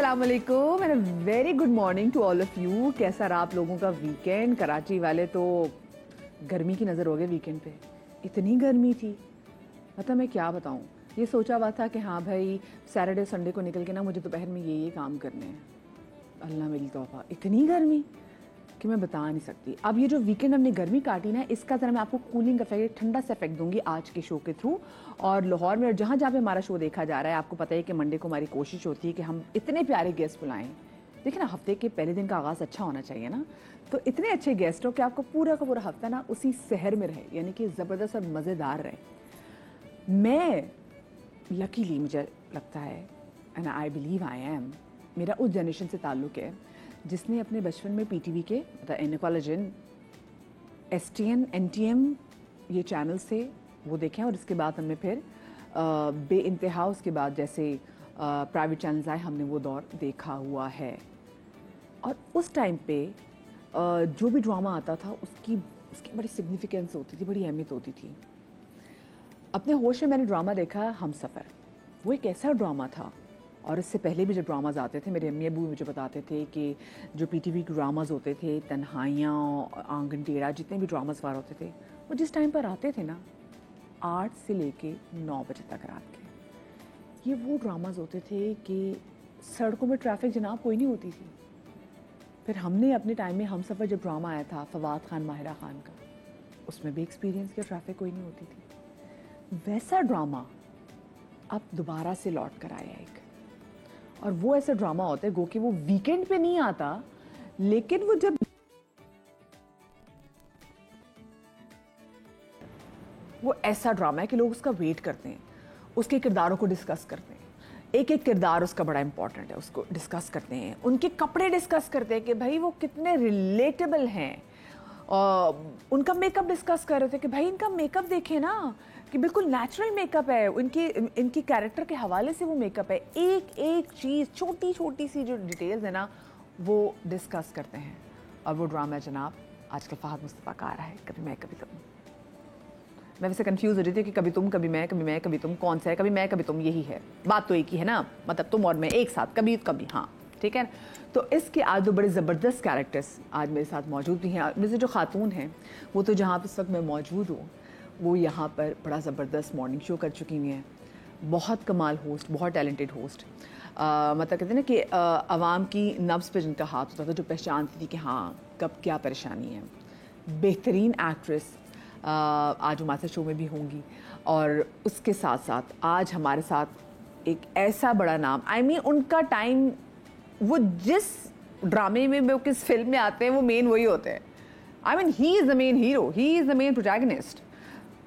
अस्सलाम वालेकुम and very good morning to all of you. कैसा रहा आप लोगों का वीकेंड? कराची वाले तो गर्मी की नज़र हो गए वीकेंड पे। इतनी गर्मी थी, मतलब मैं क्या बताऊँ। ये सोचा हुआ था कि हाँ भाई सैटरडे संडे को निकल के ना मुझे दोपहर में ये काम करने हैं। अल्लाह मेरी तौबा, इतनी गर्मी कि मैं बता नहीं सकती। अब ये जो वीकेंड हमने गर्मी काटी ना, इसका ज़रा मैं आपको कूलिंग इफेक्ट, ठंडा सा इफेक्ट दूंगी आज के शो के थ्रू। और लाहौर में जहाँ जहाँ पे हमारा शो देखा जा रहा है, आपको पता है कि मंडे को हमारी कोशिश होती है कि हम इतने प्यारे गेस्ट बुलाएं। देखिए ना, हफ्ते के पहले दिन का आगाज़ अच्छा होना चाहिए ना, तो इतने अच्छे गेस्ट हो कि आपको पूरा का पूरा हफ्ता ना उसी शहर में रहे, यानी कि ज़बरदस्त और मज़ेदार रहे। मैं लकीली, मुझे लगता है and I believe I am, मेरा उस जनरेशन से ताल्लुक़ है जिसने अपने बचपन में पीटीवी के मतलब एनकोलजन, एसटीएन, एनटीएम ये चैनल्स थे वो देखे हैं। और इसके बाद हमने फिर बे इंतहा, उसके बाद जैसे प्राइवेट चैनल्स आए, हमने वो दौर देखा हुआ है। और उस टाइम पे जो भी ड्रामा आता था उसकी बड़ी सिग्निफिकेंस होती थी, बड़ी अहमियत होती थी। अपने होश में मैंने ड्रामा देखा हमसफ़र। वो एक ऐसा ड्रामा था, और इससे पहले भी जब ड्रामाज आते थे, मेरे अम्मी अबू मुझे बताते थे कि जो पीटीवी के ड्रामाज होते थे, तन्हाइयाँ, आंगन टेढ़ा, जितने भी ड्रामाज वार होते थे, वो जिस टाइम पर आते थे ना 8 से लेके 9 बजे तक रात के, ये वो ड्रामाज होते थे कि सड़कों में ट्रैफिक जनाब कोई नहीं होती थी। फिर हमने अपने टाइम में हमसफ़र जब ड्रामा आया था फवाद खान माहिरा खान का, उसमें भी एक्सपीरियंस किया, ट्रैफिक कोई नहीं होती थी। वैसा ड्रामा अब दोबारा से लौट कर आया एक, और वो ऐसा ड्रामा होता है गो कि वो वीकेंड पे नहीं आता, लेकिन वो जब वो ऐसा ड्रामा है कि लोग उसका वेट करते हैं, उसके किरदारों को डिस्कस करते हैं, एक एक किरदार उसका बड़ा इंपॉर्टेंट है, उसको डिस्कस करते हैं, उनके कपड़े डिस्कस करते हैं कि भाई वो कितने रिलेटेबल हैं। उनका मेकअप डिस्कस कर रहे थे कि भाई इनका मेकअप देखें ना कि बिल्कुल नेचुरल मेकअप है, इनकी कैरेक्टर के हवाले से वो मेकअप है। एक एक चीज़, छोटी छोटी सी जो डिटेल्स है ना, वो डिस्कस करते हैं। और वो ड्रामा जनाब आजकल फहद मुस्तफ़ा का आ रहा है, कभी मैं कभी तुम। मैं वैसे कंफ्यूज हो रही थी कि कभी तुम कभी मैं, कभी मैं कभी तुम कौन सा है, कभी मैं कभी तुम यही है, बात तो एक ही है ना, मतलब तुम और मैं एक साथ, कभी कभी, हाँ ठीक है। तो इसके आज दो बड़े ज़बरदस्त कैरेक्टर्स आज मेरे साथ मौजूद भी हैं। मुझे जो खातून हैं वो तो जहाँ पर इस वक्त मैं मौजूद हूँ, वो यहाँ पर बड़ा ज़बरदस्त मॉर्निंग शो कर चुकी हुई हैं। बहुत कमाल होस्ट, बहुत टैलेंटेड होस्ट। मतलब कहते हैं ना कि आवाम की नब्ज़ पे जिनका हाथ होता था, जो पहचानती थी कि हाँ कब क्या परेशानी है। बेहतरीन एक्ट्रेस आज हमारे शो में भी होंगी। और उसके साथ साथ आज हमारे साथ एक ऐसा बड़ा नाम, आई मीन उनका टाइम, वो जिस ड्रामे में, वो किस फिल्म में आते हैं, वो मेन वही होते हैं। I mean he is the main hero, he is the main protagonist.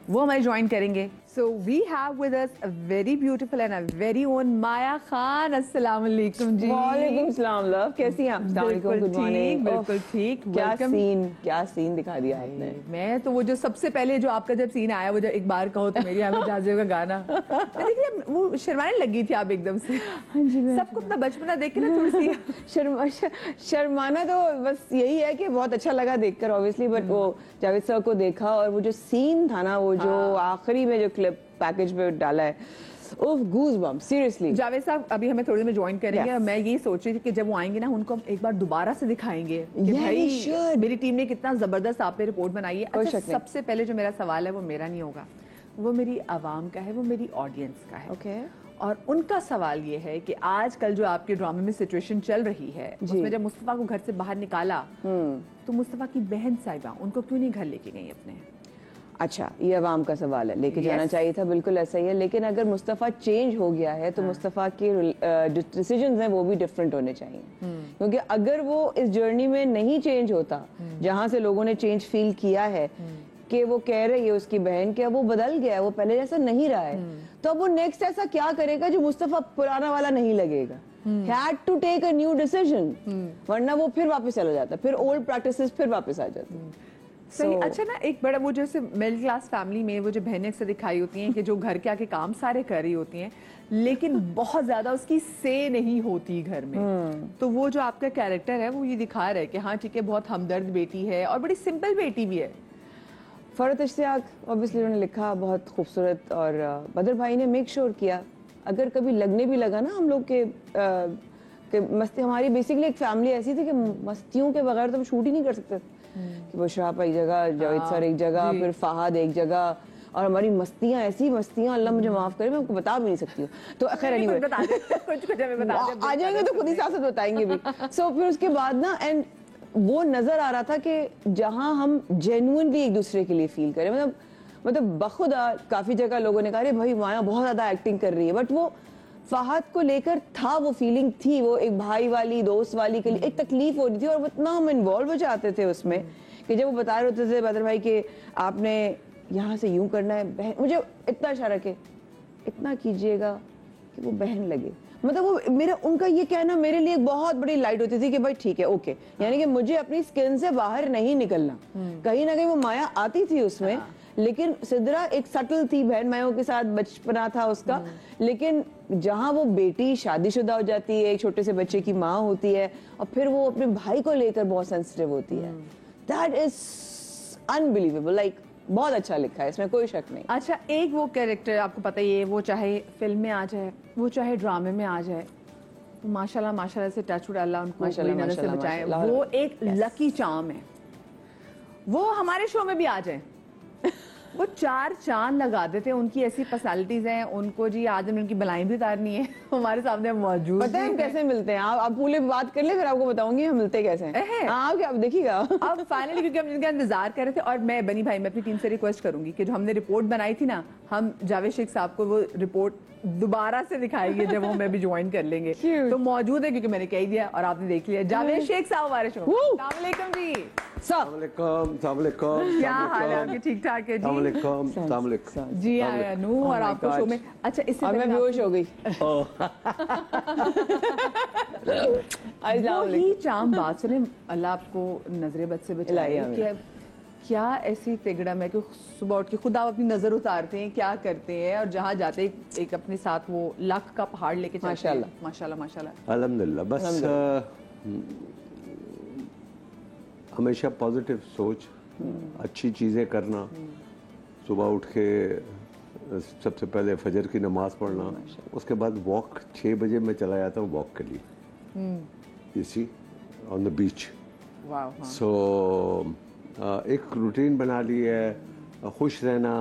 वो हमारे ज्वाइन करेंगे। So we have with us a very beautiful and a very own Maya Khan. अस्सलाम वालेकुम जी। वालेकुम सलाम लव, कैसी हैं आप? बिल्कुल ठीक, बिल्कुल ठीक। क्या सीन दिखा दिया आपने। मैं तो वो जो सबसे पहले जो आपका जब सीन आया, वो जो एक बार कहो तो मेरी अहमद जाज़िब का गाना, देखिए वो शर्माने लगी थी आप एकदम से। हाँ जी, सबको अपना बचपना देख के ना थोड़ी सी शर्माना तो बस यही है कि बहुत अच्छा लगा देखकर ऑब्वियसली, बट वो जावेद सर को देखा और वो जो सीन था ना, वो जो आखिरी में जो क्लिप पैकेज में डाला है, ओह गूज़ बम्प, सीरियसली। जावेद साहब अभी हमें थोड़ी देर में ज्वाइन करेंगे। yes. मैं यही सोच रही थी कि जब वो आएंगे ना, उनको एक बार दोबारा से दिखाएंगे कि भाई मेरी टीम ने कितना जबरदस्त आप पे रिपोर्ट बनाई है। अच्छा, सबसे पहले जो मेरा सवाल है वो मेरा नहीं होगा, वो मेरी आवाम का है, वो मेरी ऑडियंस का है। ओके। और उनका सवाल ये है कि आजकल जो आपके ड्रामे में सिचुएशन चल रही है, उसमें जब मुस्तफ़ा को घर से बाहर निकाला तो मुस्तफ़ा की बहन साहिबा उनको क्यों नहीं घर लेके गई अपने? अच्छा, ये अवाम का सवाल है, लेके जाना चाहिए था, बिल्कुल ऐसा ही है। लेकिन अगर मुस्तफ़ा चेंज हो गया है तो मुस्तफ़ा के डिसीजंस हैं वो भी डिफरेंट होने चाहिए। क्योंकि अगर वो इस जर्नी में नहीं चेंज होता, जहाँ से लोगों ने चेंज फील किया है कि वो कह रही है उसकी बहन के अब वो बदल गया है, वो पहले जैसा नहीं रहा है, तो अब वो नेक्स्ट ऐसा क्या करेगा जो मुस्तफ़ा पुराना वाला नहीं लगेगा। Had to take a new decision, वरना वो फिर वापस चला जाता, फिर ओल्ड प्रैक्टिसेस फिर वापस आ जाती। सही। अच्छा ना, एक बड़ा वो जैसे मिडिल क्लास फैमिली में वो जो बहनें अक्सर दिखाई होती हैं कि जो घर के आके काम सारे कर रही होती हैं, लेकिन बहुत ज्यादा उसकी से नहीं होती घर में। तो वो जो आपका कैरेक्टर है वो ये दिखा रहा है कि हाँ ठीक है, बहुत हमदर्द बेटी है और बड़ी सिंपल बेटी भी है। फरहत इश्तियाक ऑब्वियसली उन्होंने लिखा बहुत खूबसूरत, और बदर भाई ने मेक श्योर किया, अगर कभी लगने भी लगा ना हम लोग के कि मस्ती हमारी बेसिकली एक फैमिली ऐसी थी कि मस्तियों के बगैर तो हम शूट ही नहीं कर सकते कि वो शराब एक जगह, जावेद सर एक जगह, फिर फहद एक जगह, और हमारी मस्तियां ऐसी मस्तियां, अल्लाह मुझे माफ करे, मैं आपको बता भी नहीं सकती हूँ। तो खैर एनीवे आ जाएंगे तो खुद ही साथ बताएंगे भी। सो फिर उसके बाद ना एंड वो नजर आ रहा था कि जहां हम जेन्युइनली एक दूसरे के लिए फील करें, मतलब बखुदा काफी जगह लोगों ने कहा अरे भाई माया बहुत ज्यादा एक्टिंग कर रही है, बट वो फहद को लेकर था, वो फीलिंग थी, वो एक भाई वाली दोस्त वाली के लिए एक तकलीफ हो रही थी, और इतना हम इन्वॉल्व हो जाते थे उसमें कि जब वो बता रहे होते थे बदर भाई कि आपने यहाँ से यूं करना है, बहन मुझे इतना इशारा के इतना कीजिएगा कि वो बहन लगे, मतलब वो मेरा उनका ये कहना मेरे लिए एक बहुत बड़ी लाइट होती थी कि भाई ठीक है ओके, यानी कि मुझे अपनी स्किन से बाहर नहीं निकलना, कहीं ना कहीं वो माया आती थी उसमें, लेकिन सिद्रा एक सटल थी, बहन मायों के साथ बचपना था उसका, लेकिन जहां वो बेटी शादीशुदा हो जाती है, एक छोटे से बच्चे की माँ होती है, और फिर वो अपने भाई को लेकर बहुत सेंसिटिव होती है, दैट इज अनबिलीवेबल, लाइक बहुत अच्छा लिखा है, इसमें कोई शक नहीं। अच्छा, एक वो कैरेक्टर आपको पता ही है, वो चाहे फिल्म में आ जाए, वो चाहे ड्रामे में आ जाए, माशाल्लाह माशाल्लाह से टच वुड, अल्लाह उनको बुरी नजर से बचाए, वो एक लकी चार्म है, वो हमारे शो में भी आ जाए वो 4 चांद लगा देते हैं, उनकी ऐसी पर्सनालिटीज हैं, उनको जी आज हमने उनकी बलाएं भी उतारनी है हमारे सामने मौजूद। पता है हम कैसे मिलते हैं? आप पूरे बात कर ले, फिर आपको बताऊंगी हम मिलते कैसे हैं। आप क्या देखिएगा अब फाइनली, क्योंकि हम जिनका इंतजार कर रहे थे, और मैं बनी भाई मैं अपनी टीम से रिक्वेस्ट करूंगी कि जो हमने रिपोर्ट बनाई थी ना, हम जावेद शेख साहब को वो रिपोर्ट दोबारा से दिखाएंगे जब हम भी ज्वाइन कर लेंगे, तो मौजूद है क्योंकि मैंने कह दिया और आपने देख लिया। जावेद शेख साहब हमारे शो। अस्सलाम वालेकुम जी। क्या हाल है आपके? ठीक ठाक है जी। जी आया नू, और आपको शो में अच्छा इससे मैं बेहोश हो गई। वही चाम बात सुने, अल्लाह आपको नजरे बद से बचाए। क्या ऐसी तिगड़म है कि सुबह उठ के खुद आप अपनी नजर उतारते हैं, क्या करते हैं, और जहाँ जाते एक अपने साथ वो लक का पहाड़ लेके चलते हैं। माशाल्लाह माशाल्लाह अल्हम्दुलिल्लाह। बस हमेशा पॉजिटिव सोच, अच्छी चीज़ें करना, सुबह उठ के सबसे पहले फजर की नमाज पढ़ना, उसके बाद वॉक 6 बजे मैं चला जाता हूँ वॉक के लिए, you see on the beach. So एक रूटीन बना ली है, खुश रहना,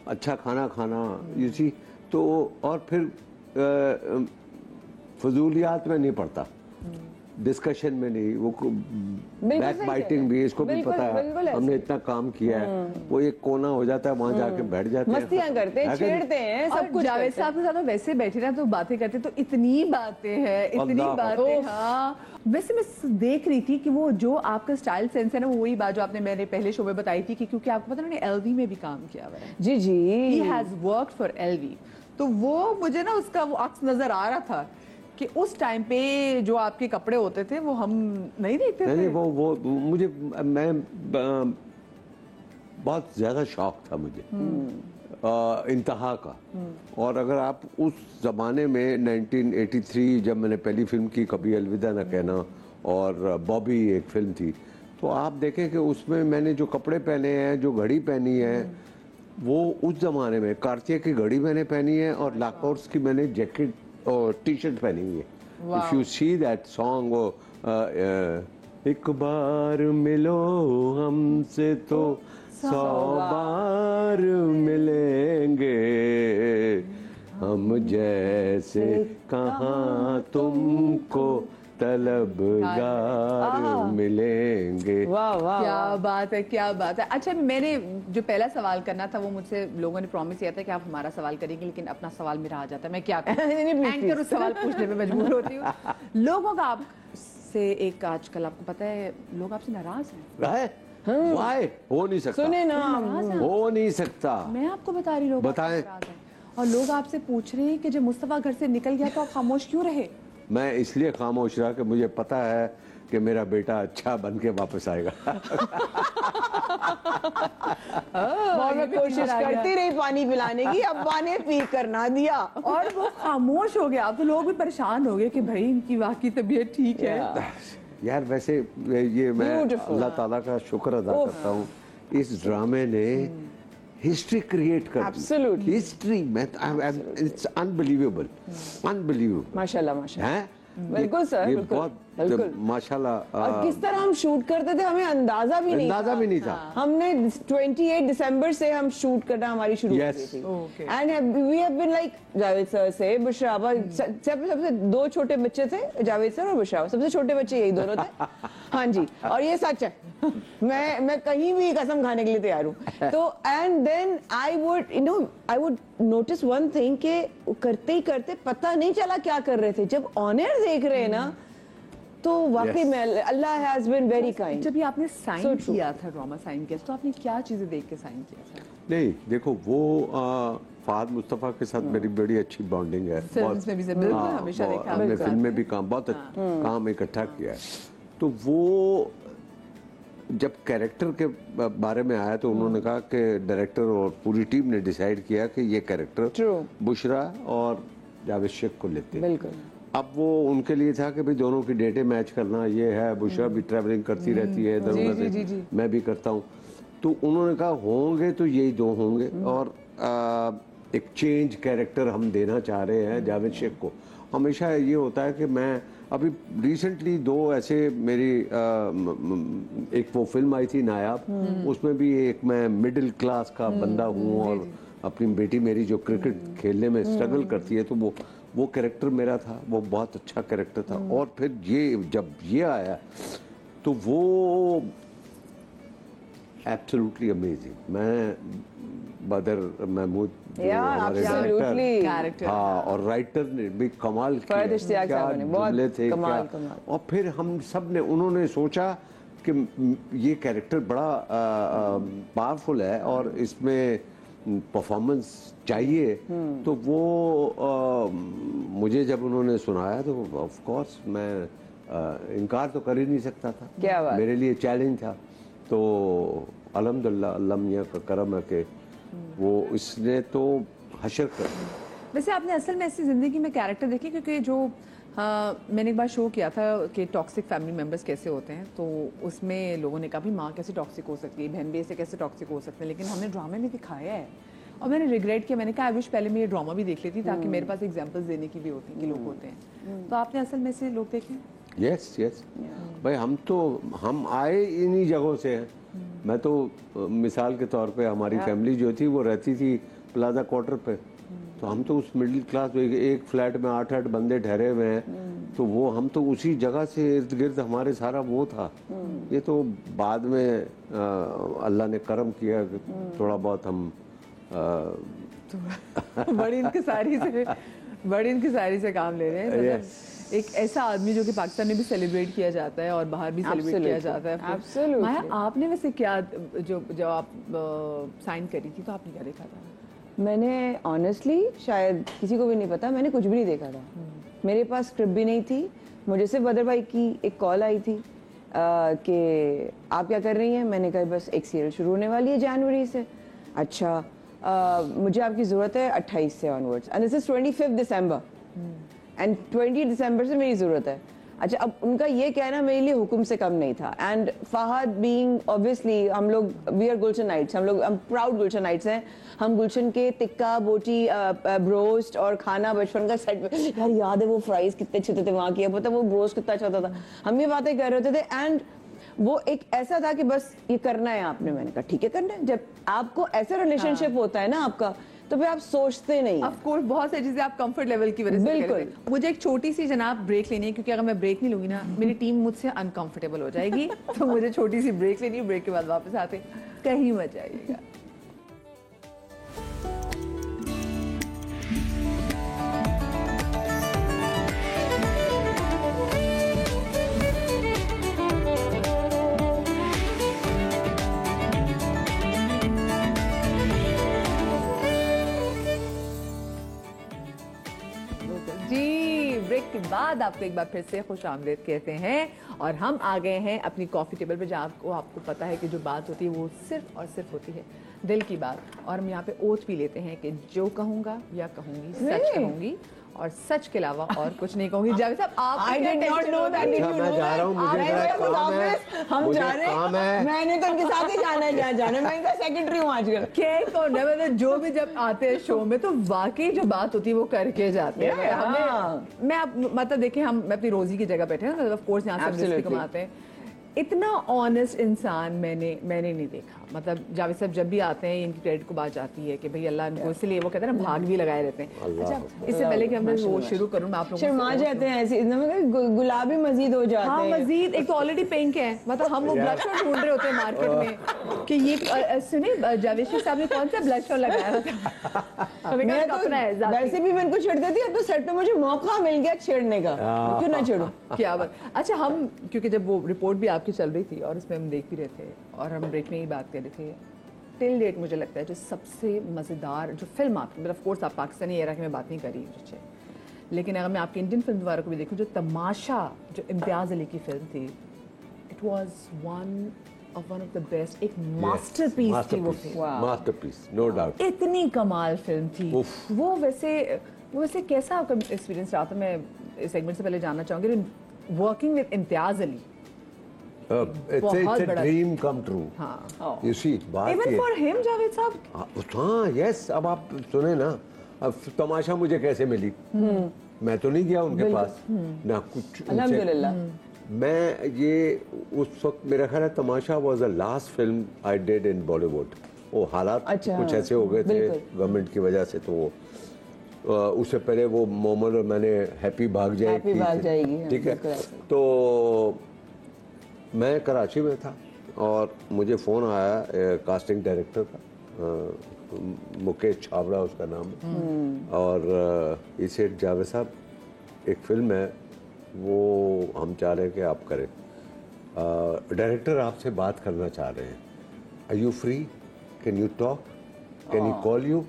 अच्छा खाना खाना, यू सी, तो और फिर फजूलियात में नहीं पड़ता, डिस्कशन में नहीं, वो बैक बाइटिंग भी, इसको भी पता है हमने इतना काम किया है, वो एक कोना हो जाता है, वहां जाके बैठ जाते हैं, मस्तियां करते हैं, छेड़ते हैं, सब कुछ। जावेद साहब के साथ वैसे बैठे ना तो बातें करते, तो इतनी बातें हैं, इतनी बातें। हाँ, वैसे मैं देख रही थी कि वो जो आपका स्टाइल सेंस है ना, वो वही बात जो आपने मेरे पहले शो में बताई थी कि क्योंकि आपको पता उन्होंने एलवी में भी काम किया हुआ है। जी जी, he has worked for LV, तो वो मुझे ना उसका वो अक्स नजर आ रहा था कि उस टाइम पे जो आपके कपड़े होते थे वो हम नहीं देखते थे। नहीं, वो मुझे मैं बहुत ज्यादा शौक था मुझे इंतहा का, और अगर आप उस जमाने में 1983 जब मैंने पहली फिल्म की कभी अलविदा न कहना, और बॉबी एक फिल्म थी, तो आप देखें कि उसमें मैंने जो कपड़े पहने हैं, जो घड़ी पहनी है, वो उस जमाने में कार्टियर की घड़ी मैंने पहनी है, और लाकॉर्ट्स की मैंने जैकेट और टी शर्ट पहनी हुई है। If you see that song, वो एक बार मिलो हमसे तो 100 बार मिलेंगे, हम जैसे कहाँ तुमको तलबगार मिलेंगे। वाह वाह, क्या बात है, क्या बात है। अच्छा, मैंने जो पहला सवाल करना था वो मुझसे लोगों ने प्रॉमिस किया था कि आप हमारा सवाल करेंगे, लेकिन अपना सवाल मेरा आ जाता है, मैं क्या एंकर उस सवाल पूछने में मजबूर होती हूँ। लोगों का आपसे एक आजकल आपको पता है लोग आपसे नाराज हैं। Why? हो नहीं सकता, सुने ना, हो नहीं सकता। मैं आपको बता रही, लोग बताएं। और लोग आपसे पूछ रहे हैं कि जब मुस्तफा घर से निकल गया तो आप खामोश क्यों रहे? मैं इसलिए खामोश रहा कि मुझे पता है कि मेरा बेटा अच्छा बन के वापस आएगा। और मैं कोशिश करती रही पानी पिलाने की, अब्बा ने पी कर ना दिया, और वो खामोश हो गया। अब तो लोग भी परेशान हो गए कि भाई इनकी वाकई तबीयत ठीक है। यार वैसे ये मैं अल्लाह ताला का शुक्र अदा करता हूँ, इस ड्रामे ने हिस्ट्री क्रिएट कर दी। हिस्ट्री में इट्स अनबिलीवेबल, अनबिलीवेबल माशाल्लाह माशाल्लाह। है बिल्कुल सर, ये बिल्कुल, बहुत बिल्कुल। माशाल्लाह। और किस तरह हम शूट करते थे हमें अंदाजा भी नहीं था। हमने 28 दिसंबर से हम शूट करना हमारी शुरू हो Yes. गई थी Okay. And we have been like Javed sir से बुशराबा, सबसे दो छोटे बच्चे थे, जावेद सर और बुशराबा, सबसे छोटे बच्चे यही दोनों थे। हाँ जी, और ये सच है, मैं कहीं भी कसम खाने के लिए तैयार हूँ। तो and then I would notice one thing के करते ही करते पता नहीं चला क्या कर रहे थे, जब ऑन एयर देख रहे हैं ना तो वाकई Yes. में अल्लाह हैज बीन वेरी काइंड। जब ये आपने साइन So true. किया था, ड्रामा साइन किया, तो आपने क्या चीजें देख के साइन किया था? नहीं देखो, वो फहद मुस्तफ़ा के साथ मेरी बड़ी अच्छी बॉन्डिंग है। फिल्म्स में भी बिल्कुल हमेशा देखा हमने आपके साथ फिल्म में है। भी काम बहुत काम इकट्ठा किया है। तो वो जब कैरेक्टर के बारे में आया तो उन्होंने कहा कि डायरेक्टर और पूरी टीम ने डिसाइड किया कि ये कैरेक्टर True. बुशरा और जावेद शेख को लेते हैं। बिल्कुल। अब वो उनके लिए था कि भाई दोनों की डेटें मैच करना, ये है बुशरा भी ट्रैवलिंग करती रहती है इधर जी, उधर जी, से, जी। मैं भी करता हूँ। तो उन्होंने कहा होंगे तो यही दो होंगे, और एक चेंज कैरेक्टर हम देना चाह रहे हैं जावेद शेख को। हमेशा ये होता है कि मैं अभी रिसेंटली दो ऐसे मेरी एक वो फिल्म आई थी नायाब, उसमें भी एक मैं मिडिल क्लास का बंदा हूँ और अपनी बेटी मेरी जो क्रिकेट खेलने में स्ट्रगल करती है, तो वो कैरेक्टर मेरा था, वो बहुत अच्छा कैरेक्टर था। और फिर ये जब ये आया तो वो एब्सोल्युटली अमेजिंग। मैं बदर महमूद जो हमारे absolutely. Character, हाँ, और राइटर ने भी कमाल किया, फरहद इश्तियाक क्या साहब ने बहुत जुमले थे, कमाल, क्या। कमाल। और फिर हम सब ने, उन्होंने सोचा कि ये कैरेक्टर बड़ा पावरफुल है और इसमें परफॉर्मेंस चाहिए। तो वो मुझे जब उन्होंने सुनाया तो ऑफ कोर्स मैं इनकार तो कर ही नहीं सकता था। क्या बात। मेरे लिए चैलेंज था। तो अल्हम्दुलिल्लाह अल्लाह मियां का करम है कि वो इसने तो हशर कर दिया। वैसे आपने असल में ऐसी जिंदगी में कैरेक्टर देखे, क्योंकि जो मैंने एक बार शो किया था कि टॉक्सिक फैमिली मेंबर्स कैसे होते हैं, तो उसमें लोगों ने कहा भी माँ कैसे टॉक्सिक हो सकती है, बहन भी ऐसे कैसे टॉक्सिक हो सकते हैं, लेकिन हमने ड्रामे में दिखाया है। और मैंने रिग्रेट किया, मैंने कहा आई विश पहले मैं ये ड्रामा भी देख लेती ताकि मेरे पास एग्जांपल्स देने की भी होती हैं कि लोग होते हैं। तो आपने असल में से लोग देखे? यस यस भाई, हम आए इन्हीं जगहों से हैं। मैं तो मिसाल के तौर पे हमारी फैमिली जो थी वो रहती थी प्लाजा क्वार्टर पे, तो हम तो उस मिडिल क्लास में एक फ्लैट में 8-8 बंदे ठहरे हुए हैं। तो वो हम तो उसी जगह से इर्द गिर्द हमारे सारा वो था। ये तो बाद में अल्लाह ने करम किया कि थोड़ा बहुत हम बड़ी इनकिसारी से काम ले रहे हैं। मतलब एक ऐसा आदमी जो कि पाकिस्तान में भी सेलिब्रेट किया जाता है और बाहर भी सेलिब्रेट किया जाता है। Absolutely. माया, आपने वैसे क्या, जब आप साइन करी थी तो आपने क्या देखा था? मैंने ऑनेस्टली शायद किसी को भी नहीं पता, मैंने कुछ भी नहीं देखा था। मेरे पास स्क्रिप्ट भी नहीं थी। मुझे सिर्फ बदर भाई की एक कॉल आई थी कि आप क्या कर रही हैं। मैंने कहा बस एक सीरियल शुरू होने वाली है जनवरी से। अच्छा, मुझे आपकी ज़रूरत है 28 से onwards, and this is 25 December and 20 दिसंबर से मेरी ज़रूरत है। अच्छा, अब उनका ये कहना मेरे लिए हुक्म से कम नहीं था। एंड फहद बीइंग ऑब्वियसली, हम लोग वी आर गुलशनाइट्स, हम प्राउड गुलशनाइट्स हैं। हम गुलशन के टिक्का बोटी ब्रोस्ट और खाना बचपन का सेट में, यार याद है वो फ्राइज कितने अच्छे थे वहाँ की, पता वो ब्रोस्ट कितना अच्छा होता था। हम ये बातें कर रहे होते थे एंड वो एक ऐसा था कि बस ये करना है आपने। मैंने कहा ठीक है करना है। जब आपको ऐसा रिलेशनशिप होता है ना आपका, तो फिर आप सोचते नहीं। ऑफ कोर्स बहुत सारी चीजें आप कंफर्ट लेवल की वजह से बिल्कुल। कह रहे थे। मुझे एक छोटी सी जनाब ब्रेक लेनी है, क्योंकि अगर मैं ब्रेक नहीं लूंगी ना मेरी टीम मुझसे अनकंफर्टेबल हो जाएगी। तो मुझे छोटी सी ब्रेक लेनी है। ब्रेक के बाद वापस आते, कहीं मत जाइएगा। जी, ब्रेक के बाद आपको एक बार फिर से खुश आमदीद कहते हैं और हम आ गए हैं अपनी कॉफ़ी टेबल पे, जहाँ आपको पता है कि जो बात होती है वो सिर्फ और सिर्फ होती है दिल की बात, और हम यहाँ पे ओथ भी लेते हैं कि जो कहूँगा या कहूँगी सच कहूंगी और सच के अलावा और कुछ नहीं कहूंगी। जावेद साहब आप I did not know that. Did you मैं know जा that? रहा हूँ, मुझे मैं जरा तो काम है, हम मुझे जा रहे काम है। हैं, मैंने तो उनके साथ ही जाना है, जहाँ जाना है, मैं इनका सेक्रेटरी हूँ आजकल। केक और मतलब जो भी जब आते हैं शो में तो वाकई जो बात होती है वो करके जाते हैं। Yeah. हमें मैं मतलब देखिए हम अपनी रोजी की जगह बैठे हैं ना, ऑफ कोर्स यहाँ से हम रिस्क Absolutely. कमाते हैं। इतना ऑनेस्ट इंसान मैंने नहीं देखा। मतलब जावेद साहब जब भी आते हैं इनकी क्रेडिट को बात जाती है कि भाई अल्लाह इनको, इसलिए वो कहते हैं ना भाग भी लगाए रहते हैं। अच्छा, इससे पहले कि हम वो शुरू करूँ मैं आप लोगों शर्मा जाते हैं ऐसे, गुलाबी मजीद हो जाते हाँ हैं। मजीद एक तो ऑलरेडी पिंक है, मतलब हम वो ब्लशर ढूंढ रहे होते हैं मार्केट में कि ये सुनिए जावेद साहब ने कौन सा ब्लशर लगाया था। हमें मैं कहा तो अपना है ज़ाती। वैसे भी मैं इनको छेड़ती थी, अब तो सेट पे मुझे मौका मिल गया छेड़ने का, क्यों ना छेड़ूं। क्या बात। अच्छा हम क्योंकि जब वो रिपोर्ट भी आपकी चल रही थी और उसमें हम देख भी रहे थे और हम ब्रेक में ही बात कर रहे थे, टिल डेट मुझे लगता है जो सबसे मज़ेदार जो फिल्म आपकी, मतलब ऑफ कोर्स आप पाकिस्तानी एरा की मैं बात नहीं कर रही, लेकिन अगर मैं आपकी इंडियन फिल्म दोबारा को भी देखूं, जो तमाशा जो इम्तियाज़ अली की फिल्म थी, it was one of the best, एक मास्टरपीस थी वो फिल्म। Masterpiece, no doubt. इतनी कमाल फिल्म थी वो। वैसे कैसा आपका एक्सपीरियंस रहा था? मैं इस सेगमेंट से पहले जानना चाहूंगी, working with Imtiaz Ali. It's a dream come true. हाँ। You see, बात Even ये for him, जावेद साहब। हाँ, यस। अब आप सुने ना, अब तमाशा मुझे कैसे मिली? मैं तो नहीं गया उनके पास ना कुछ। अल्हम्दुलिल्लाह। मैं ये उस वक्त मेरा ख्याल है Tamasha was the last film I did in Bollywood. वो हालात अच्छा, कुछ ऐसे हो गए थे गवर्नमेंट की वजह से, तो वो उससे पहले वो मोहम्मद और मैंने हैप्पी भाग जाएगी, ठीक है। तो मैं कराची में था और मुझे फ़ोन आया कास्टिंग डायरेक्टर का, मुकेश छाबड़ा उसका नाम है, और इसे जावेद साहब एक फिल्म है वो हम चाह रहे हैं कि आप करें, डायरेक्टर आपसे बात करना चाह रहे हैं, are you free, can you talk, can you call you.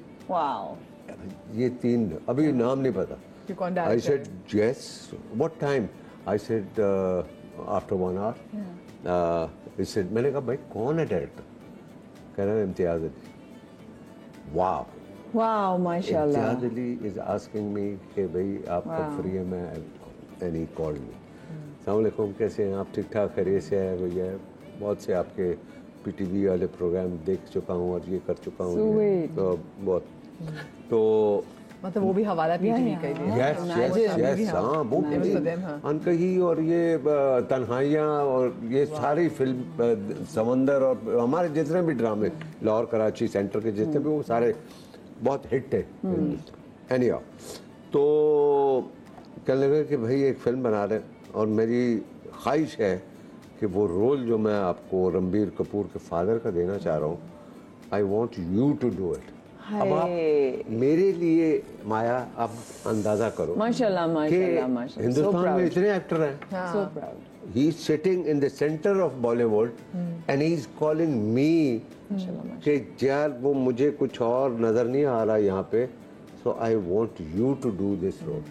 ये 3 अभी नाम नहीं पता। I said yes, what time, I said after 1 hour. मैंने कहा भाई कौन है डायरेक्टर? कह रहा है इम्तियाज अली। वाह माशाल्लाह। Imtiaz Ali is asking me कि भाई आप कब फ्री है? मैं एंड ही कॉल्ड मी, अस्सलाम वालेकुम, कैसे हैं आप? ठीक ठाक, खैरियत से है भैया? बहुत से आपके पीटीवी वाले प्रोग्राम देख चुका हूँ और ये कर चुका हूँ, तो बहुत, तो मतलब वो भी हवाला पीटीवी का ही। यस हाँ, वो अनकही और ये तन्हाइयाँ और ये सारी फिल्म, समंदर और हमारे जितने भी ड्रामे लाहौर कराची सेंटर के जितने भी, वो सारे बहुत हिट है। एनीहाउ, तो कहने लगे कि भाई एक फिल्म बना रहे हैं और मेरी ख्वाहिश है कि वो रोल जो मैं आपको रणबीर कपूर के फादर का देना चाह रहा हूँ, I want you to do it. अब आप मेरे लिए माया आप अंदाजा करो माशाल्लाह हिंदुस्तान में इतने एक्टर हैं, so proud। He is sitting in the centre of Bollywood and he is calling me कि यार वो मुझे कुछ और नजर नहीं आ रहा यहाँ पे, so I want you to do this role.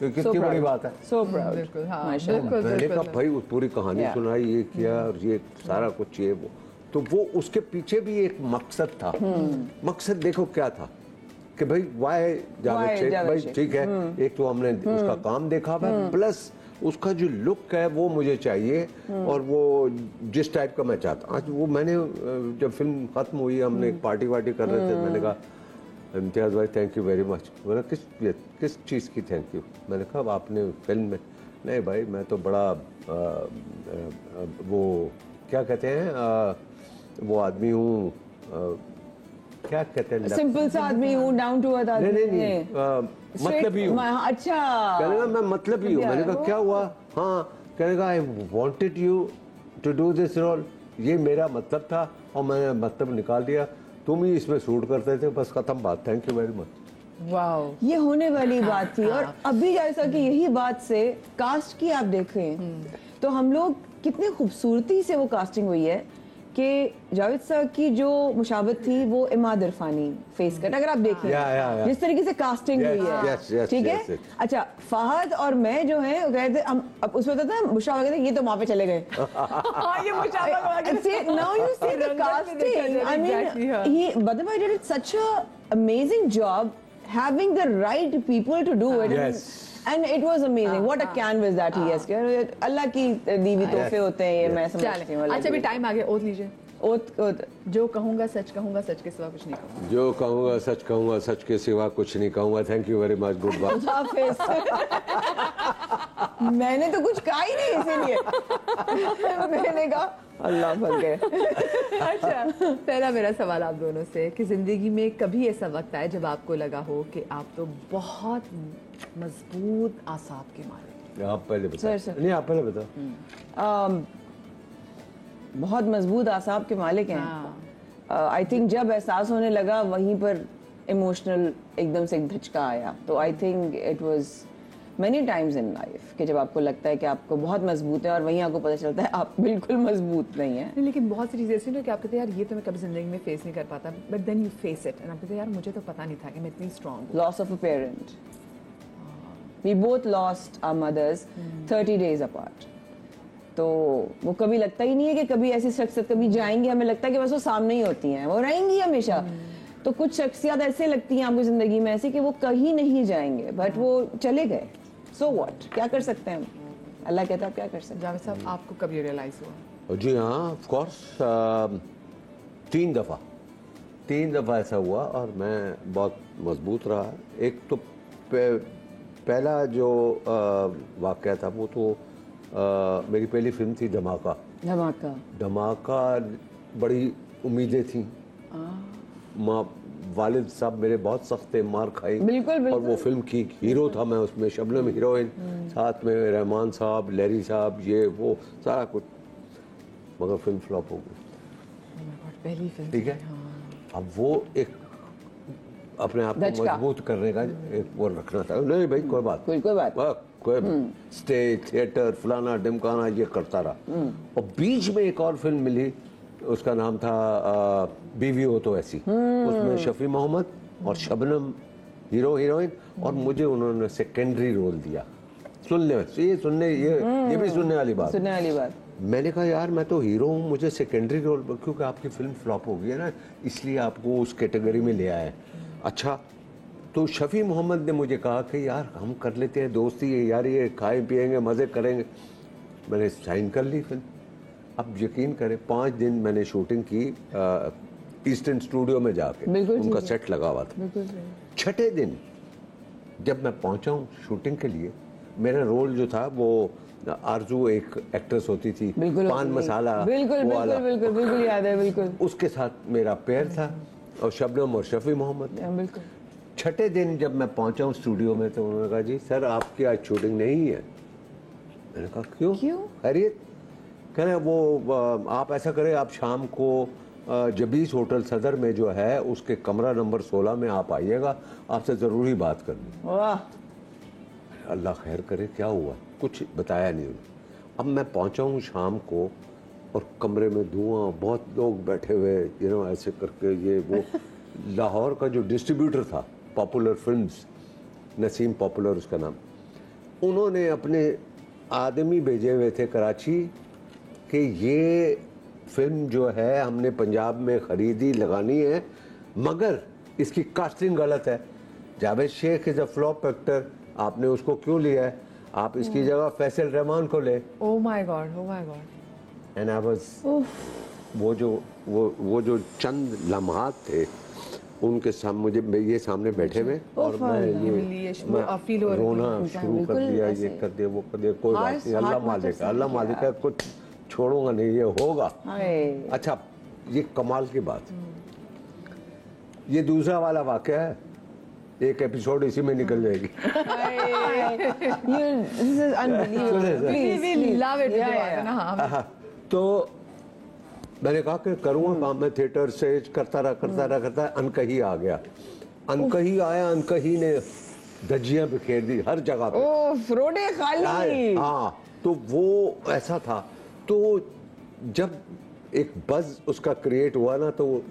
कितनी बड़ी बात है। So proud। मैंने कहा भाई उस पूरी कहानी सुनाई, ये किया और ये सारा कुछ, ये वो, तो वो उसके पीछे भी एक मकसद था। मकसद देखो क्या था कि भाई वाई जावेद शेख, भाई ठीक है, एक तो हमने उसका काम देखा हुआ, प्लस उसका जो लुक है वो मुझे चाहिए और वो जिस टाइप का मैं चाहता। आज वो मैंने जब फिल्म खत्म हुई, हमने एक पार्टी वार्टी कर रहे थे, मैंने कहा इम्तियाज़ भाई थैंक यू वेरी मच। बोला किस चीज़ की थैंक यू? मैंने कहा आपने फिल्म में। नहीं भाई मैं तो बड़ा वो क्या कहते हैं वो आदमी हूँ, क्या कहते हैं, सिंपल सा आदमी हूँ, डाउन टू अर्थ आदमी। नहीं मतलब ही हूँ। अच्छा, कहने का मैं मतलब ही हूँ। मैंने कहा क्या हुआ? हाँ, कहने का I wanted you to do this role, ये मेरा मतलब था और मैंने मतलब निकाल दिया, तुम ही इसमें शूट करते थे, बस खत्म बात, थैंक यू वेरी मच। वाह, ये होने वाली बात थी। और अभी जैसा कि यही बात से कास्ट की आप देखें तो हम लोग कितनी खूबसूरती से वो कास्टिंग हुई है कि जावेद साहब की जो मुशावत थी वो इमाद इरफानी फेस करना, अगर आप देखिए या। जिस तरीके से कास्टिंग Yes, हुई है, yes, ठीक है। yes. अच्छा, फहद और मैं जो है कहते हम अब उसमें होता था मुशावत कहते ये तो वहां पे चले गए। हाँ, ये मुशावत Now you see the casting. I mean, Badamai did such a amazing job having the right people to do it. Yes. And it was amazing. What a canvas that he has. अल्लाह की दीवी तोहफे होते हैं ये, मैं समझती हूँ। अच्छा, अभी टाइम आ गया, ओत लीजिए। ओत जो कहूंगा सच के सिवा कुछ नहीं कहूंगा। जो कहूँगा सच के सिवा कुछ नहीं कहूँगा। Thank you very much, goodbye. हाफिज। मैंने तो कुछ कहा ही नहीं इसीलिए मैंने कहा अल्लाह फकर। अच्छा, पहला मेरा सवाल आप दोनों से कि जिंदगी में कभी ऐसा वक्त आया जब आपको लगा हो कि आप तो बहुत मजबूत आसाब के मालिक। आप पहले बताओ। सर। नहीं, आप पहले बताओ। बहुत मजबूत आसाब के मालिक हैं। आई थिंक जब एहसास होने लगा वहीं पर इमोशनल एकदम से एक धचका आया। तो I think it was many times in life कि जब आपको लगता है कि आपको बहुत मजबूत है और वहीं आपको पता चलता है आप बिल्कुल मजबूत नहीं है। लेकिन बहुत सी चीज़ें ऐसी ना कि आप कहते हैं यार ये तो मैं कभी जिंदगी में फेस नहीं कर पाता, but then you face it and आप कहते हैं यार मुझे तो पता नहीं था कि मैं इतनी स्ट्रांग हूँ। Loss of a parent, we both lost our mothers 30 days apart. तो वो कभी लगता ही नहीं है कि कभी ऐसी शख्सियत कभी जाएंगी, हमें लगता है कि बस वो सामने ही होती हैं, वो रहेंगी हमेशा। तो कुछ शख्सियत ऐसे लगती हैं आपकी जिंदगी में ऐसी कि वो कहीं नहीं जाएंगे, बट वो चले गए। सो व्हाट, क्या कर सकते हैं हम? अल्लाह कहता है आप क्या कर सकते हैं। जावेद साहब, आपको कभी रियलाइज हुआ? जी हाँ, ऑफ कोर्स। 3 दफ़ा ऐसा हुआ और मैं बहुत मजबूत रहा। एक तो पहला जो वाक़या था वो तो मेरी पहली फिल्म थी धमाका। बड़ी उम्मीदें थी। वालिद साहब मेरे बहुत सख्त थे, मार खाई। बिल्कुल। और वो फिल्म की हीरो था मैं उसमें, शबनम हीरोइन, साथ में रहमान साहब, लैरी साहब, ये वो सारा कुछ, मगर फिल्म फ्लॉप हो गई। पहली फिल्म, ठीक है। अब वो एक अपने आप को मजबूत करने का एक वो रखना था। नहीं भाई, कोई बात कोई स्टेज, थिएटर, फलाना ढिमकाना, ये करता रहा। और बीच में एक और फिल्म मिली, उसका नाम था बीवी हो तो ऐसी। उसमें शफी मोहम्मद और शबनम हीरो हीरोइन, और मुझे उन्होंने सेकेंडरी रोल दिया। ये भी सुनने वाली बात। मैंने कहा यार मैं तो हीरो हूँ, मुझे सेकेंडरी रोल, क्योंकि आपकी फिल्म फ्लॉप हो गई है ना, इसलिए आपको उस कैटेगरी में ले आए। अच्छा, तो शफी मोहम्मद ने मुझे कहा कि यार हम कर लेते हैं दोस्ती है यार, ये खाए पिएंगे, मज़े करेंगे। मैंने साइन कर ली फिल्म। अब यकीन करें 5 दिन मैंने शूटिंग की ईस्टर्न स्टूडियो में जाके, उनका सेट लगा हुआ था। 6ठे दिन जब मैं पहुंचा हूँ शूटिंग के लिए, मेरा रोल जो था वो आरजू एक एक्ट्रेस होती थी, पान मसाला, बिल्कुल याद है, बिल्कुल। उसके साथ मेरा पेयर था और शबनम और शफी मोहम्मद। 6ठे दिन जब मैं पहुंचा हूँ स्टूडियो में तो उन्होंने कहा जी सर आपकी आज शूटिंग नहीं है। मैंने कहा क्यों? खैरियत? कह रहे वो आप ऐसा करें, आप शाम को जबीस होटल सदर में जो है उसके कमरा नंबर 16 में आप आइएगा, आपसे ज़रूरी बात करनी। वाह, अल्लाह खैर करे, क्या हुआ? कुछ बताया नहीं उन्होंने। अब मैं पहुंचा हूँ शाम को और कमरे में धुआं, बहुत लोग बैठे हुए ऐसे करके, ये वो लाहौर का जो डिस्ट्रीब्यूटर था पॉपुलर फिल्म्स, नसीम पॉपुलर उसका नाम, उन्होंने अपने आदमी भेजे हुए थे कराची कि ये फिल्म जो है हमने पंजाब में ख़रीदी, लगानी है, मगर इसकी कास्टिंग गलत है। Javed Sheikh is a flop actor, आपने उसको क्यों लिया है? आप इसकी जगह फैसल रहमान को ले। ओह my God. And I was, वो जो चंद लम्हात थे उनके सामने मुझे ये सामने बैठे हुए और मैं रोना शुरू कर दिया, ये कर दिया, वो कर दिया। कोई बात नहीं, अल्लाह मालिक है, कुछ छोड़ूंगा नहीं, ये होगा। अच्छा, ये कमाल की बात, ये दूसरा वाला वाकया है, एक एपिसोड इसी में निकल जाएगी। तो मैंने कहा कि करूँगा काम, मैं थिएटर से करता अनकही आ गया। अनकही आया, अनकही ने धज्जियां बिखेर दी हर जगह पे। रोडे खाली। हाँ, तो वो ऐसा था। तो जब एक बज़ उसका क्रिएट हुआ ना, तो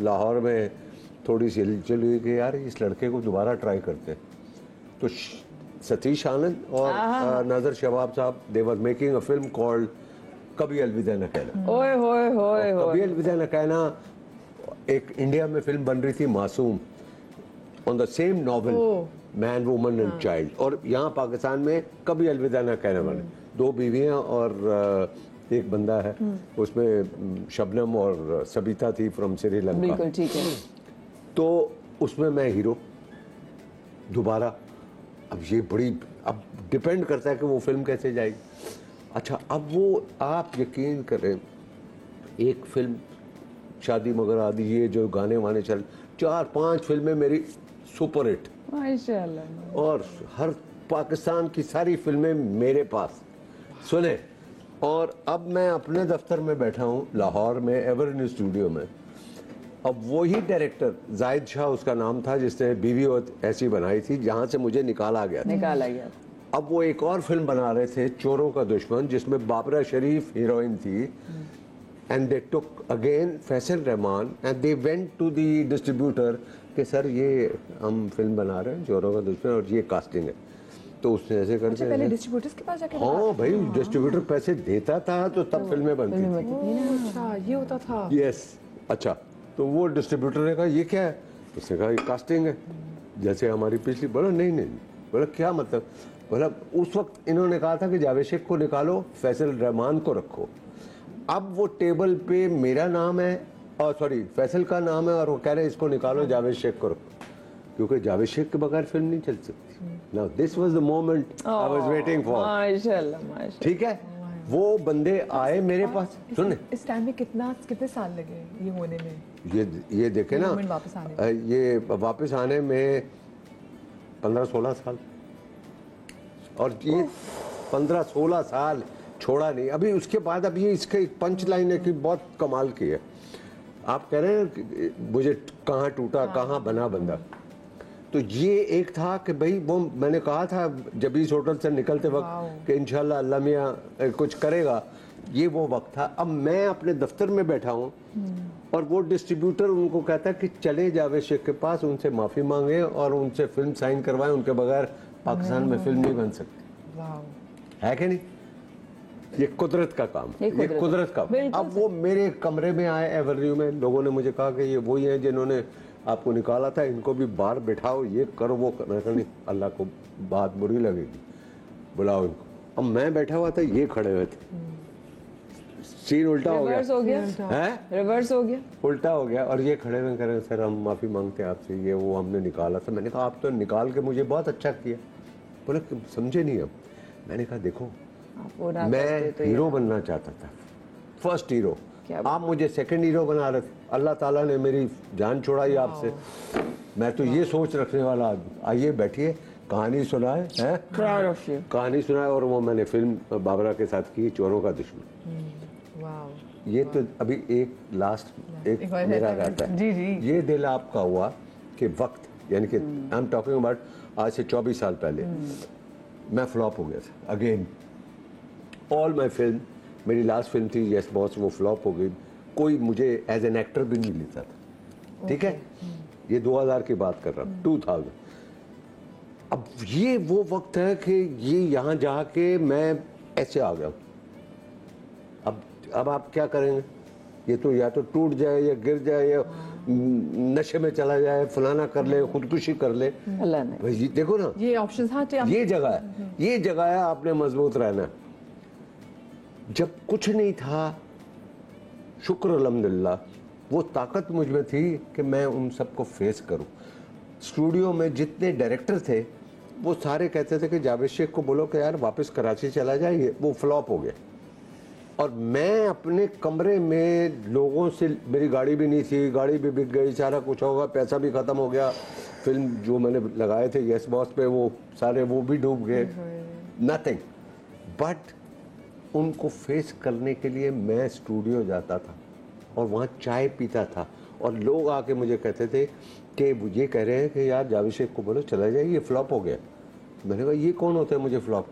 लाहौर में थोड़ी सी हलचल हुई कि यार इस लड़के को दोबारा ट्राई करते हैं। तो सतीश आनंद और Nazar Shabab sahab, they were making a film called Kabhi Alvida Naa कहना। ओए होए होए होए। कभी अलविदा न कहना एक इंडिया में फिल्म बन रही थी, मासूम, on the same novel man woman and child, और यहाँ पाकिस्तान में कभी अलविदा न कहने वाले, दो बीवियाँ और एक बंदा है, उसमें शबनम और सबिता थी फ्रॉम श्रीलंका। बिल्कुल ठीक है। तो उसमें मैं हीरो दोबारा। अब ये बड़ी, अब डिपेंड करता है कि वो फिल्म कैसे जाएगी। अच्छा, अब वो आप यकीन करें, एक फिल्म शादी मगर आदि, ये जो गाने वाने चल, 4-5 फिल्में मेरी सुपर हिट, माशाल्लाह। और हर पाकिस्तान की सारी फिल्में मेरे पास सुने। और अब मैं अपने दफ्तर में बैठा हूँ लाहौर में, एवरग्रीन स्टूडियो में। अब वही डायरेक्टर जाहिद शाह उसका नाम था, जिसने बीवी और ऐसी बनाई थी, जहाँ से मुझे निकाला गया था। अब वो एक और फिल्म बना रहे थे, चोरों का दुश्मन, जिसमें बाबरा शरीफ हीरोइन थी। And they took again Faisal Rehman and they went to the distributor कि सर ये हम फिल्म बना रहे हैं चोरों का दुश्मन और ये कास्टिंग है। तो उसने ऐसे करके, अच्छा, पहले डिस्ट्रीब्यूटर्स के पास जाके हाँ भाई, डिस्ट्रीब्यूटर पैसे देता था तो तब फिल्में बनती थी। अच्छा, ये होता था। यस। अच्छा, तो वो डिस्ट्रीब्यूटर ने कहा ये क्या है? उसने कहा ये कास्टिंग है, जैसे हमारी पिछली। बोला नहीं, बोला क्या मतलब? बोला उस वक्त इन्होंने कहा था कि जावेद शेख को निकालो, फैसल रहमान को रखो। अब वो टेबल पे मेरा नाम है, और सॉरी फैसल का नाम है, और वो कह रहे हैं इसको निकालो, जावेद शेख को रखो, क्योंकि जावेद शेख के बगैर फिल्म नहीं चल सकती। Now this was the moment I was waiting for. माशाल्लाह। ठीक है, वो बंदे आए मेरे पास। सुन, इस टाइम में कितने साल लगे ये होने में? ये देखे ना, वापस आने ये वापस आने में 15-16 साल, और ये 15-16 साल छोड़ा नहीं। अभी उसके बाद अब ये इसके एक पंच लाइन है कि बहुत कमाल की है। आप कह रहे हैं कि मुझे कहाँ टूटा कहाँ बना बंदा, तो ये एक था कि भाई वो मैंने कहा था जब इस होटल से निकलते वक्त कि इंशाल्लाह अल्लाह मियाँ कुछ करेगा, ये वो वक्त था। अब मैं अपने दफ्तर में बैठा हूँ और वो डिस्ट्रीब्यूटर उनको कहता है कि चले जावेद शेख के पास, उनसे माफ़ी मांगे और उनसे फिल्म साइन करवाएं, उनके बगैर पाकिस्तान में फिल्म नहीं बन सकती। है कि नहीं? ये कुदरत का काम, ये कुदरत का। अब वो मेरे कमरे में आए एवरव्यू में, लोगों ने मुझे कहा कि ये वही है जिन्होंने आपको निकाला था, इनको भी बाहर बिठाओ, ये करो वो करो। नहीं, अल्लाह को बात बुरी लगेगी, बुलाओ इनको। अब मैं बैठा हुआ था, ये खड़े हुए थे, सीन उल्टा हो गया, रिवर्स हो गया, उल्टा हो गया। और ये खड़े हुए कह रहे हैं सर हम माफ़ी मांगते हैं आपसे, ये वो हमने निकाला था। मैंने कहा आप तो निकाल के मुझे बहुत अच्छा किया। बोले समझे नहीं। अब मैंने कहा देखो, मैं हीरो बनना चाहता था, फर्स्ट हीरो, आप मुझे सेकंड हीरो बना रहे थे। अल्लाह ताला ने मेरी जान छुड़ाई आपसे, मैं तो ये सोच रखने वाला आदमी। आइए बैठिए, कहानी सुनाए हैं, कहानी सुनाए। और वो मैंने फिल्म बाबरा के साथ की, चोरों का दुश्मन। ये तो अभी एक लास्ट एक मेरा रहता है जी। ये दिल आपका हुआ कि वक्त, यानी कि आई एम टॉकिंग अबाउट आज से 24 साल पहले, मैं फ्लॉप हो गया था अगेन। ऑल माई फिल्म, मेरी लास्ट फिल्म थी यस बॉस, वो फ्लॉप हो गई। कोई मुझे एज एन एक्टर भी नहीं लेता था। ठीक है, ये 2000 की बात कर रहा हूँ, 2000। अब ये वो वक्त है कि ये यहाँ जाके मैं ऐसे आ गया। अब आप क्या करेंगे? ये तो या तो टूट जाए या गिर जाए या नशे में चला जाए, फलाना कर ले, खुदकुशी कर ले। अल्लाह ने भाई देखो ना, ये ऑप्शंस। हाँ, ये जगह है, ये जगह है, आपने मजबूत रहना। जब कुछ नहीं था, शुक्र अल्हम्दुलिल्लाह, वो ताकत मुझ में थी कि मैं उन सबको फेस करूं। स्टूडियो में जितने डायरेक्टर थे वो सारे कहते थे कि जावेद शेख को बोलो कि यार वापस कराची चला जाए, वो फ्लॉप हो गया। और मैं अपने कमरे में लोगों से, मेरी गाड़ी भी नहीं थी, गाड़ी भी बिक गई, सारा कुछ होगा, पैसा भी ख़त्म हो गया, फिल्म जो मैंने लगाए थे यस बॉस पे वो सारे वो भी डूब गए, नथिंग। बट उनको फेस करने के लिए मैं स्टूडियो जाता था और वहाँ चाय पीता था, और लोग आके मुझे कहते थे कि ये कह रहे हैं कि यार जावेद शेख को बोलो चला जाए, ये फ्लॉप हो गया। मैंने कहा ये कौन होते हैं मुझे फ्लॉप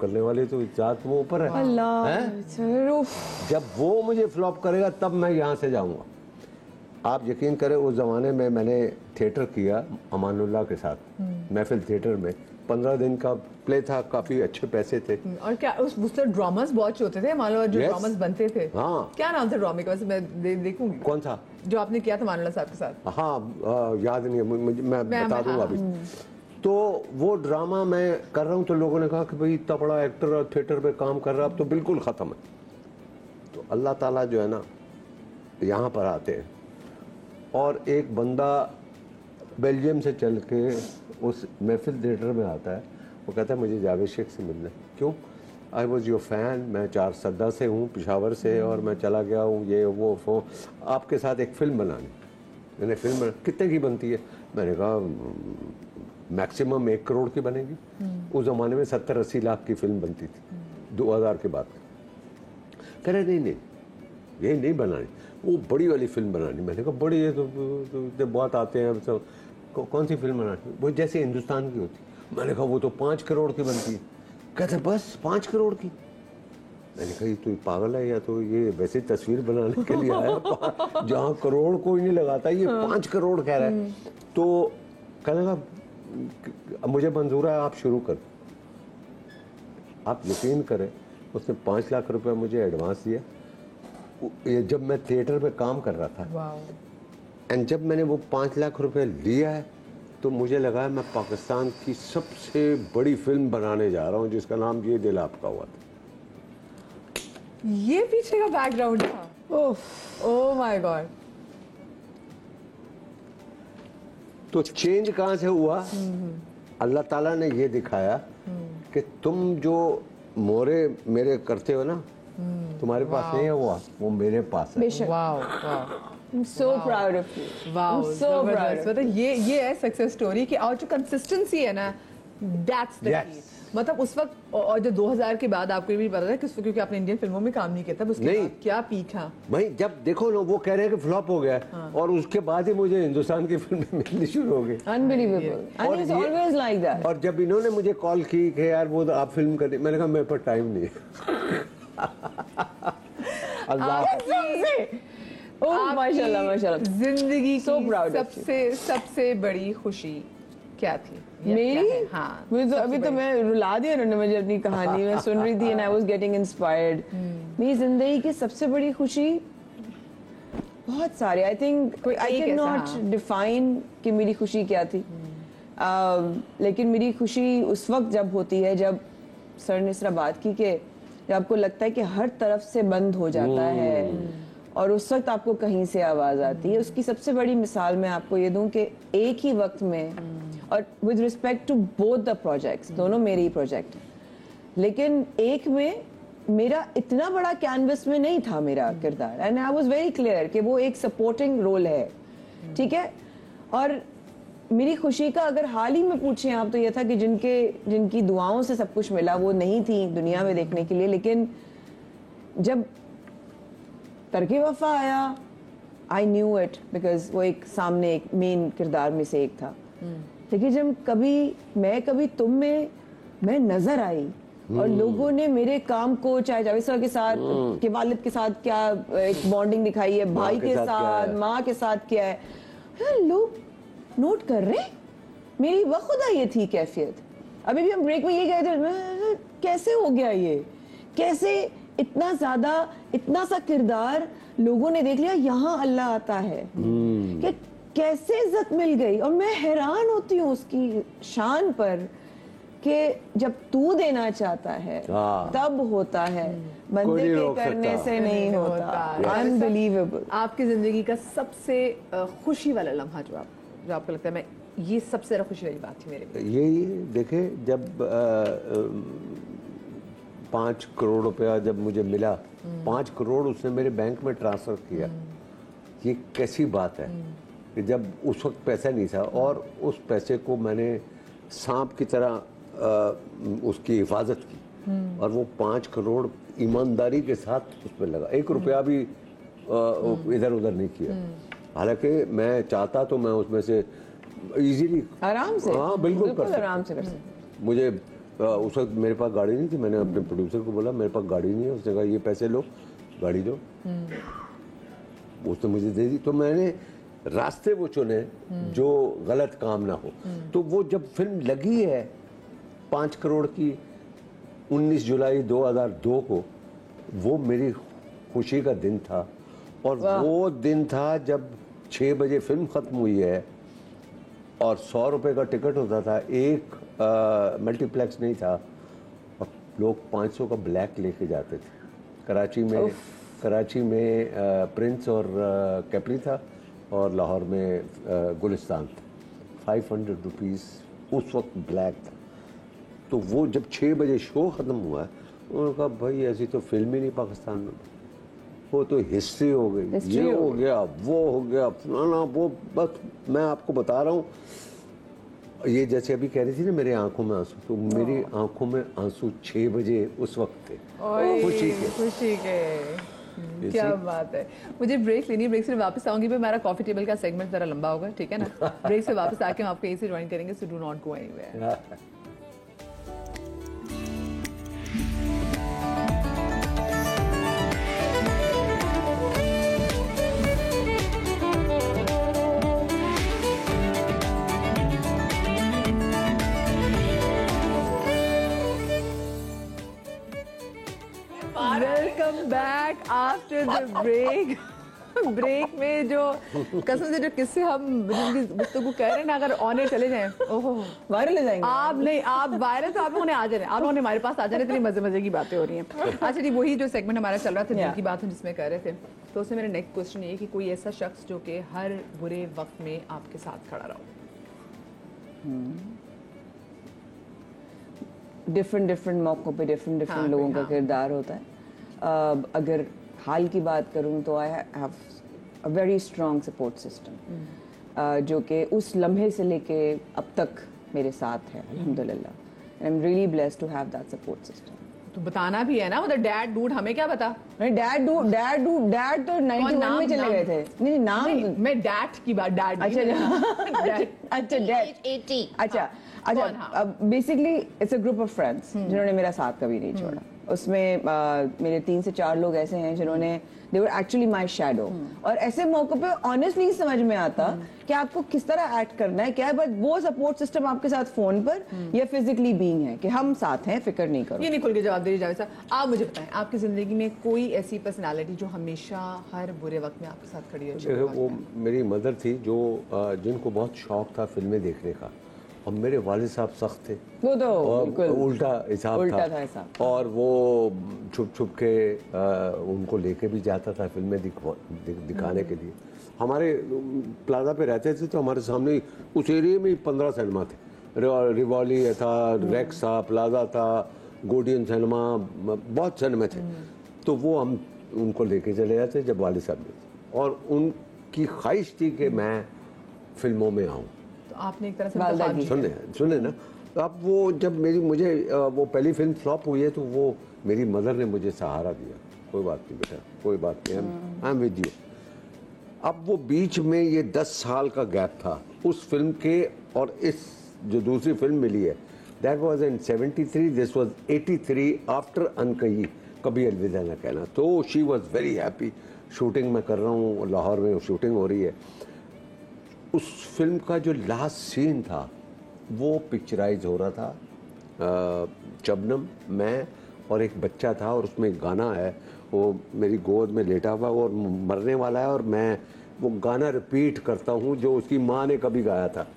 करने वाले, तो जात वो ऊपर है। अल्लाह हैं? सर, उफ। जब वो मुझे फ्लॉप करेगा तब मैं यहाँ से जाऊंगा। आप यकीन करें उस ज़माने में मैंने थिएटर किया अमानुल्लाह के साथ, महफिल थिएटर में 15 दिन का प्ले था, काफ़ी अच्छे पैसे थे। और क्या उस ड्रामास बहुत होते थे, मान लो जो Yes. ड्रामास बनते थे, हाँ। क्या नाम था ड्रामे का, वैसे मैं देखूंगी कौन था? जो आपने किया था मानुल्लाह साहब के साथ। हाँ, याद नहीं है मुझे, मैं बता दूंगा हाँ, अभी। तो वो ड्रामा मैं कर रहा हूँ तो लोगों ने कहा कि भाई इतना बड़ा एक्टर और थिएटर में काम कर रहा है, अब तो बिल्कुल ख़त्म है। तो अल्लाह ताला जो है ना यहाँ पर आते हैं, और एक बंदा बेल्जियम से चल के उस महफिल थिएटर में आता है, वो कहता है मुझे जावेद शेख से मिलना है। क्यों? आई वॉज योर फैन, मैं 4 सद्दा से हूँ, पेशावर से, और मैं चला गया हूँ ये वो आपके साथ एक फ़िल्म बनानी। मैंने फिल्म कितने की बनती है? मैंने कहा मैक्सिमम 1 करोड़ की बनेगी। उस ज़माने में 70-80 लाख की फिल्म बनती थी 2000 के बाद। कह रहे नहीं ये नहीं बनानी, वो बड़ी वाली फिल्म बनानी। मैंने कहा बड़ी है तो बहुत आते हैं सब, कौन सी फिल्म बनानी? वो जैसे हिंदुस्तान की होती। मैंने कहा वो तो 5 करोड़ की बनती है। कहते बस 5 करोड़ की? मैंने कहा ये तो पागल है, या तो ये वैसे तस्वीर बनाने के लिए आया जहाँ करोड़ कोई नहीं लगाता, ये 5 करोड़ कह रहा है। तो कहने लगा मुझे मंजूर है, आप शुरू कर। आप यकीन करें उसने 5 लाख रुपए मुझे एडवांस दिया। ये जब मैं थिएटर में काम कर रहा था, एंड जब मैंने वो 5 लाख रुपए लिया है तो मुझे लगा मैं पाकिस्तान की सबसे बड़ी फिल्म बनाने जा रहा हूँ, जिसका नाम ये दिल आपका हुआ था। ये पीछे का बैकग्राउंड था। ओह माय गॉड। तो चेंज कहाँ से हुआ? अल्लाह ताला ने ये दिखाया कि तुम जो मोरे मेरे करते हो ना, तुम्हारे पास नहीं है, वो मेरे पास है। बेशक। Wow wow, I'm so proud of you. Wow, I'm so proud जबरदस्त। of मतलब ये है सक्सेस स्टोरी की, और जो कंसिस्टेंसी है ना, दैट्स द की। Yes. मतलब उस वक्त, और जो 2000 के बाद आपको ये भी पता था कि क्योंकि आपने इंडियन फिल्मों में काम नहीं किया था, उसके नहीं। बाद क्या पीक था। भाई जब देखो ना वो कह रहे हैं कि फ्लॉप हो गया, और उसके बाद ही मुझे हिंदुस्तान की फिल्में मिलनी शुरू हो गई। Unbelievable. And और he's ये- always like that. और जब इन्होंने मुझे कॉल की कि यार वो आप फिल्म कर, मैंने कहा मेरे पास टाइम नहीं है। अल्लाह Oh, माशाल्लाह माशाल्लाह। जिंदगी So की proud of सबसे बड़ी खुशी क्या थी? या क्या मेरी है? हाँ, मुझे तो सबसे अभी तो बड़ी। मैं रुला दिया उन्होंने मुझे अपनी कहानी में सुन रही थी, and I was getting inspired. मेरी जिंदगी की सबसे बड़ी खुशी बहुत सारे, आई थिंक कोई आई एक कैन ऐसा, नॉट हाँ। डिफाइन कि मेरी खुशी क्या थी। लेकिन मेरी खुशी उस वक्त जब होती है जब सर ने इस तरह बात की कि जब आपको लगता है कि हर तरफ से बंद हो जाता है, और उस वक्त आपको कहीं से आवाज आती है। उसकी सबसे बड़ी मिसाल मैं आपको ये दूं कि एक ही वक्त में, और with respect to both the projects, दोनों मेरे ही प्रोजेक्ट हैं, लेकिन एक में मेरा इतना बड़ा कैनवस में नहीं था मेरा किरदार, and I was very clear कि वो एक सपोर्टिंग रोल है, ठीक है। और मेरी खुशी का अगर हाल ही में पूछें आप, तो ये था कि जिनकी दुआओं से सब कुछ मिला, वो नहीं थी दुनिया में देखने के लिए, लेकिन जब तरके वफा आया, आई न्यू इट, बिकॉज वो एक सामने एक मेन किरदार में से एक था। लेकिन जब कभी तुम में मैं नजर आई, और लोगों ने मेरे काम को, चाहे जावेद सर के साथ, के वालिद के साथ क्या एक बॉन्डिंग दिखाई है, भाई के साथ, माँ के साथ क्या है, लोग नोट कर रहे हैं मेरी बखुदा ये थी कैफियत। अभी भी हम ब्रेक में ये गए थे, कैसे हो गया ये, कैसे इतना ज्यादा, इतना सा किरदार लोगों ने देख लिया, यहाँ अल्लाह आता है, कि कैसे इज्जत मिल गई। और मैं हैरान होती हूँ उसकी शान पर कि जब तू देना चाहता है तब होता है, बंदे के करने से नहीं होता। अनबिलीवेबल। आपकी जिंदगी का सबसे खुशी वाला लम्हा जो आपको लगता है, मैं ये सबसे ज्यादा खुशी वाली बात थी मेरे लिए? यही देखे जब 5 करोड़ रुपया जब मुझे मिला, 5 करोड़ उसने मेरे बैंक में ट्रांसफर किया। ये कैसी बात है कि जब उस वक्त पैसा नहीं था, और उस पैसे को मैंने सांप की तरह उसकी हिफाजत की, और वो 5 करोड़ ईमानदारी के साथ उसमें लगा, 1 रुपया भी इधर उधर नहीं किया। हालांकि मैं चाहता तो मैं उसमें से इजीली, आराम से, हाँ बिल्कुल कर सकता। आराम से कर सकते। मुझे उस वक्त मेरे पास गाड़ी नहीं थी, मैंने अपने प्रोड्यूसर को बोला मेरे पास गाड़ी नहीं है, उसने कहा ये पैसे लो गाड़ी दो, उसने मुझे दे दी। तो मैंने रास्ते वो चुने जो गलत काम ना हो। तो वो जब फिल्म लगी है 5 करोड़ की 19 जुलाई 2002 को, वो मेरी खुशी का दिन था। और वो दिन था जब 6 बजे फिल्म ख़त्म हुई है और 100 रुपये का टिकट होता था, एक मल्टीप्लेक्स नहीं था, और लोग 500 का ब्लैक लेके जाते थे। कराची में प्रिंस और कैपरी था और लाहौर में गुलिस्तान था। 500 रुपीज़ उस वक्त ब्लैक था। तो वो जब 6 बजे शो ख़त्म हुआ, उन्होंने कहा भाई ऐसी तो फिल्म ही नहीं पाकिस्तान में, वो तो हिस्ट्री हो गई, ये हो गया, वो हो गया, फलाना वो। बस मैं आपको बता रहा हूँ, ये जैसे अभी कह रही थी ना मेरे आंखों में आंसू, तो मेरी आंखों में आंसू 6 बजे उस वक्त थे, खुशी के। क्या बात है। मुझे ब्रेक लेनी है, ब्रेक से वापस आऊंगी, पर मेरा कॉफी टेबल का सेगमेंट जरा लंबा होगा, ठीक है ना। ब्रेक से वापस आके हम आपको यहीं से ज्वाइन करेंगे, so do not go anywhere. Welcome back after the break. Break में जो कसम से जो किस्से हम गुफ्तगू कर रहे हैं ना, अगर ऑन एयर चले जाएं, ओहो वायरल हो जाएंगे। आप नहीं, आप वायरल तो आप लोगों ने आ जाए, आप लोगों ने हमारे पास आ जाने, इतनी मजे मजे की बातें हो रही हैं। अच्छा जी, वही जो सेगमेंट हमारा चल रहा था दिल की बात हम जिसमें कर रहे थे, तो उसमें मेरा नेक्स्ट क्वेश्चन ये कि कोई ऐसा शख्स जो कि हर बुरे वक्त में आपके साथ खड़ा रहा हो। डिफरेंट मौकों पे डिफरेंट लोगों का किरदार होता है। अगर हाल की बात करूं तो I have a very strong support system जो कि उस लम्हे से लेके अब तक मेरे साथ है, अल्हम्दुलिल्लाह। I am really blessed to have that support system. तो बताना भी है ना, मतलब डैड डूड हमें क्या पता। डैड तो 91 में चले गए थे। नहीं नाम नहीं, मैं डैड की बात, डैड अच्छा डैड अच्छा basically it's a group of friends जिन्होंने मेरा साथ कभी नहीं छोड़ा। उसमें मेरे 3 से 4 लोग ऐसे हैं जिन्होंने दे वर एक्चुअली माय शैडो। और ऐसे मौकों पे ऑनेस्टली समझ में आता कि आपको किस तरह एक्ट करना है, क्या है, बट वो सपोर्ट सिस्टम आपके साथ फोन पर या फिजिकली बीइंग है कि हम साथ हैं, फिक्र नहीं करो। ये नहीं खुल के जवाब दे रही जावेद साहब। आप मुझे बताएं, आपकी जिंदगी में कोई ऐसी पर्सनालिटी जो हमेशा हर बुरे वक्त में आपके साथ खड़ी है? वो मेरी मदर थी जो जिनको बहुत शौक था फिल्में देखने का, और मेरे वालिद साहब सख्त थे, वो तो उल्टा हिसाब था। और वो छुप छुप के उनको लेके भी जाता था फिल्में दिखाने के लिए। हमारे प्लाजा पे रहते थे तो हमारे सामने उस एरिया में 15 सिनेमा थे। रिवॉली था, रेक्स था, प्लाजा था, गोडियन सिनेमा, बहुत सिनेमा थे। तो वो हम उनको लेके चले जाते जब वालिद साहब ने, और उनकी ख्वाहिश थी कि मैं फिल्मों में आऊँ। आपने एक तरह से सुने ना, तो अब वो जब मुझे वो पहली फिल्म फ्लॉप हुई है, तो वो मेरी मदर ने मुझे सहारा दिया, कोई बात नहीं बेटा, कोई बात नहीं, आई एम विद यू। अब वो बीच में ये 10 साल का गैप था उस फिल्म के और इस जो दूसरी फिल्म मिली है, that was in 73, this was 83 after Ankahee, Kabhi Alvida Naa Kehna. तो she was very happy. Shooting मैं कर रहा हूँ, लाहौर में शूटिंग हो रही है। उस फिल्म का जो लास्ट सीन था वो पिक्चराइज हो रहा था। शबनम, मैं और एक बच्चा था, और उसमें एक गाना है, वो मेरी गोद में लेटा हुआ और मरने वाला है, और मैं वो गाना रिपीट करता हूँ जो उसकी माँ ने कभी गाया था।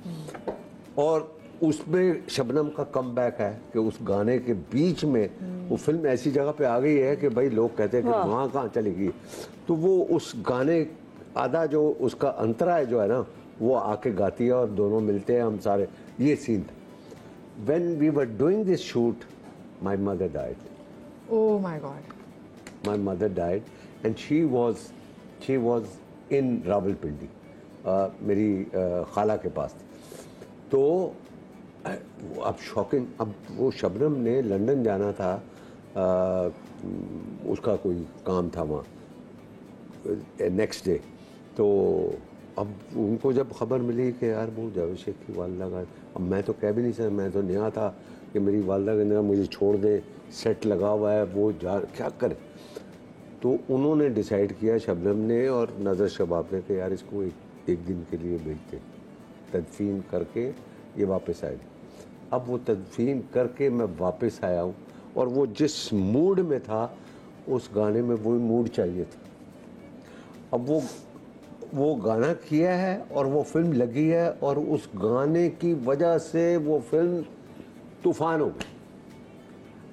और उसमें शबनम का कमबैक है कि उस गाने के बीच में वो फिल्म ऐसी जगह पे आ गई है कि भाई लोग कहते हैं कि वहाँ कहाँ चली गई। तो वो उस गाने आधा जो उसका अंतरा है जो है ना, वो आके गाती है और दोनों मिलते हैं, हम सारे, ये सीन था। When we were doing this shoot, my mother died. Oh my God. My mother died, and she was in Rawalpindi, मेरी खाला के पास थी। तो अब शॉकिंग, अब वो शबनम ने लंदन जाना था, उसका कोई काम था वहाँ नेक्स्ट डे। तो अब उनको जब खबर मिली कि यार वो जावेद शेख की वालदा का, अब मैं तो कह भी नहीं सकता, मैं तो नया था कि मेरी वालदा के अंदर मुझे छोड़ दे, सेट लगा हुआ है, वो जा क्या करे। तो उन्होंने डिसाइड किया, शबनम ने और नज़र शबाब ने, कि यार इसको एक दिन के लिए भेजते, तदफीन करके ये वापस आए। अब वो तदफीन करके मैं वापस आया हूँ, और वो जिस मूड में था उस गाने में वही मूड चाहिए था। अब वो गाना किया है और वो फिल्म लगी है, और उस गाने की वजह से वो फिल्म तूफान हो गई।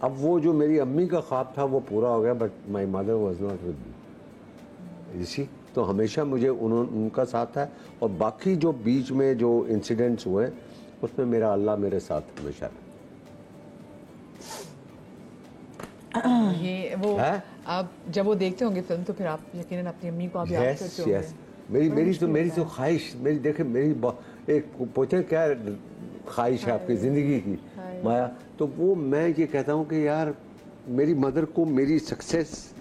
अब वो जो मेरी अम्मी का ख्वाब था वो पूरा हो गया, but my mother was not with me. इसी तो हमेशा मुझे उनका साथ है, और बाकी जो बीच में जो इंसिडेंट्स हुए उसमें मेरा अल्लाह मेरे साथ हमेशा है। ये वो है? आप जब वो देखते होंगे फिल्म तो फिर आप यकीनन अपनी अम्मी को आप याद करते होंगे। यस, मेरी तो ख्वाहिश, मेरी देखे मेरी एक पूछे क्या ख्वाहिश है आपकी ज़िंदगी की माया, तो वो मैं ये कहता हूँ कि यार मेरी मदर को मेरी सक्सेस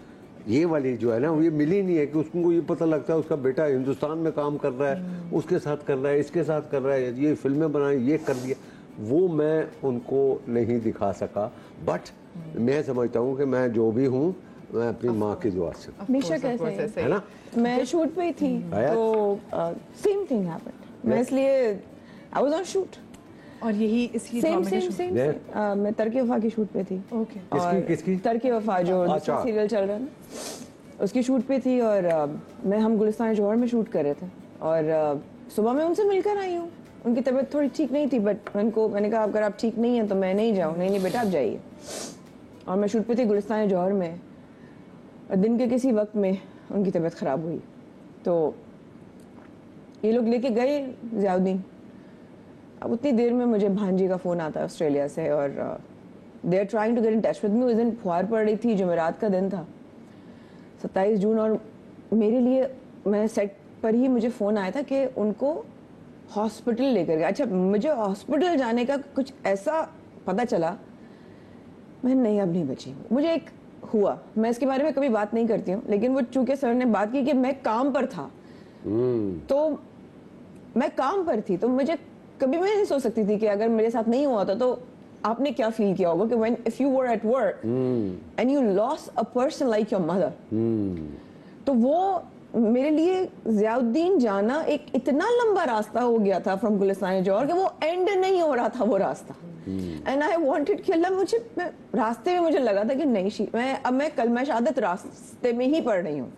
ये वाली जो है ना, ये मिली नहीं है कि उसको ये पता लगता है उसका बेटा हिंदुस्तान में काम कर रहा है, उसके साथ कर रहा है, इसके साथ कर रहा है, ये फिल्में बनाई, ये कर दिया, वो मैं उनको नहीं दिखा सका। बट मैं समझता हूँ कि मैं जो भी हूँ मैं अपनी माँ की दुआ से, बेशक ऐसे है ना। मैं शूट पे ही थी तो सेम थिंग हैपेंड। मैं इसलिए आई वाज ऑन शूट, और यही इसलिए सेम मैं तरके वफा की शूट पे थी। ओके, किसकी तरके वफा जो सीरियल चल रहा है ना, उसकी शूट पे थी, और हम गुलिस्तान जौहर में शूट कर रहे थे, और सुबह मैं उनसे मिलकर आई हूँ। उनकी तबीयत थोड़ी ठीक नहीं थी, बट मैंने कहा अगर आप ठीक नहीं हैं तो मैं नहीं जाऊँ। नहीं बेटा आप जाइए। और मैं शूट पे थी गुलिस्तान जौहर में, और दिन के किसी वक्त में उनकी तबीयत ख़राब हुई, तो ये लोग लेके गए ज़ियाउद्दीन। अब उतनी देर में मुझे भांजी का फ़ोन आता है ऑस्ट्रेलिया से, और they are trying to get in touch with me. उस दिन फुहार पड़ रही थी, जुमेरात का दिन था, 27 जून, और मेरे लिए मैं सेट पर ही मुझे फ़ोन आया था कि उनको हॉस्पिटल लेकर गए। अच्छा, मुझे हॉस्पिटल जाने का कुछ ऐसा पता चला, मैं नहीं अब नहीं बची। मुझे एक हुआ, मैं इसके बारे में कभी बात नहीं करती हूँ, लेकिन वो चूंकि सर ने बात की कि मैं काम पर था, तो मैं काम पर थी, तो मुझे कभी मैं नहीं सोच सकती थी कि अगर मेरे साथ नहीं हुआ था तो आपने क्या फील किया होगा कि when if you were at work and you lost a person like your mother। तो वो मेरे लिए ज़ियाउद्दीन जाना एक इतना लंबा रास्ता हो गया था फ्रॉम गुलिस्तान जौहर कि वो एंड नहीं हो रहा था वो रास्ता। एंड आई वांटेड कि अल्लाह मैं रास्ते में मुझे लगा था कि नहीं मैं कलमा शहादत रास्ते में ही पढ़ रही हूँ।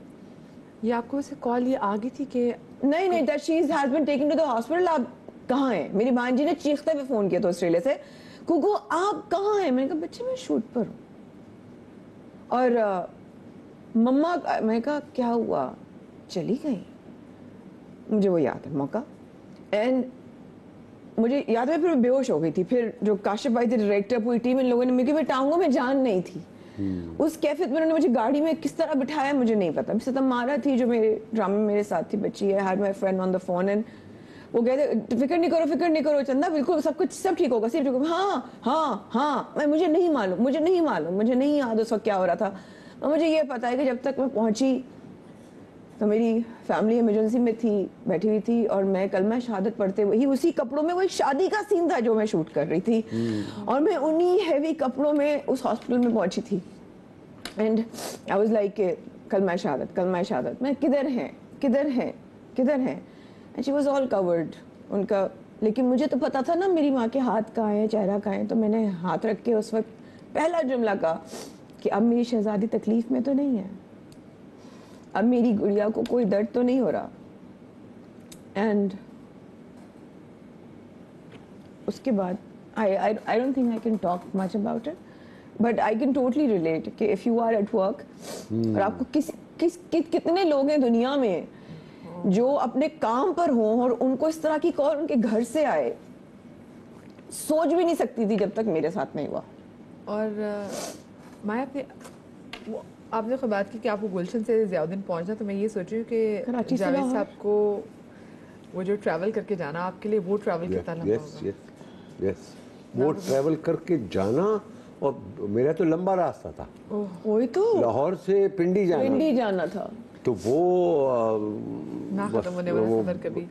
ये आपको वैसे कॉल ये आ गई थी कि नहीं that she has been taken to the hospital. आप कहाँ हैं? मेरी भांजी ने चीखते हुए फोन किया था ऑस्ट्रेलिया से, कुकू आप कहाँ हैं? मैंने कहा बच्चे मैं शूट पर हूँ। और मम्मा, मैंने कहा क्या हुआ? चली गई। मुझे वो याद है मौका, एंड मुझे याद है फिर मैं बेहोश हो गई थी। फिर जो काशिफ भाई थे डायरेक्टर, पूरी टीम, इन लोगों ने मेरी टांगों में जान नहीं थी। उस कैफियत में उन्होंने मुझे गाड़ी में किस तरह बिठाया मुझे नहीं पता। सतमारा थी जो मेरे ड्रामे में मेरे साथ थी, बच्ची है, had my friend on the phone, and वो कहते फिक्र नहीं करो चंदा, बिल्कुल सब कुछ सब ठीक होगा, सिर्फ ठीक होगा। हाँ मुझे नहीं मालूम, मुझे नहीं याद उस वक्त क्या हो रहा था। और मुझे ये पता है कि जब तक मैं पहुंची तो मेरी फैमिली इमरजेंसी में थी, बैठी हुई थी, और मैं कलमा शहादत पढ़ते हुए ही उसी कपड़ों में, वो एक शादी का सीन था जो मैं शूट कर रही थी, और मैं उन्हीं हैवी कपड़ों में उस हॉस्पिटल में पहुंची थी। एंड आई वाज लाइक कलमा शहादत, मैं किधर है। And she was all covered उनका, लेकिन मुझे तो पता था ना मेरी माँ के हाथ कहाँ है, चेहरा कहाँ है। तो मैंने हाथ रख के उस वक्त पहला जुमला कहा कि अब मेरी शहजादी तकलीफ में तो नहीं है, अब मेरी गुड़िया को कोई दर्द तो नहीं हो रहा। एंड उसके बाद I don't think I can talk much about it, but I can totally relate कि if you are at work और आपको कितने लोग हैं दुनिया में जो अपने काम पर हों और उनको इस तरह की कॉल उनके घर से आए, सोच भी नहीं सकती थी जब तक मेरे साथ नहीं हुआ। और माया आपने खुद बात की कि आपको गुलशन से ज़ियाउद्दीन पहुंचना, तो मैं ये सोच रही हूँ कि जावेद साहब को वो जो ट्रैवल करके जाना आपके लिए, वो ट्रैवल कितना लंबा होगा? यस, वो ट्रैवल करके जाना, और मेरा तो लंबा रास्ता था। वही तो, लाहौर से पिंडी जाना था। तो वो ना खत्म होने वाला सफर कभी।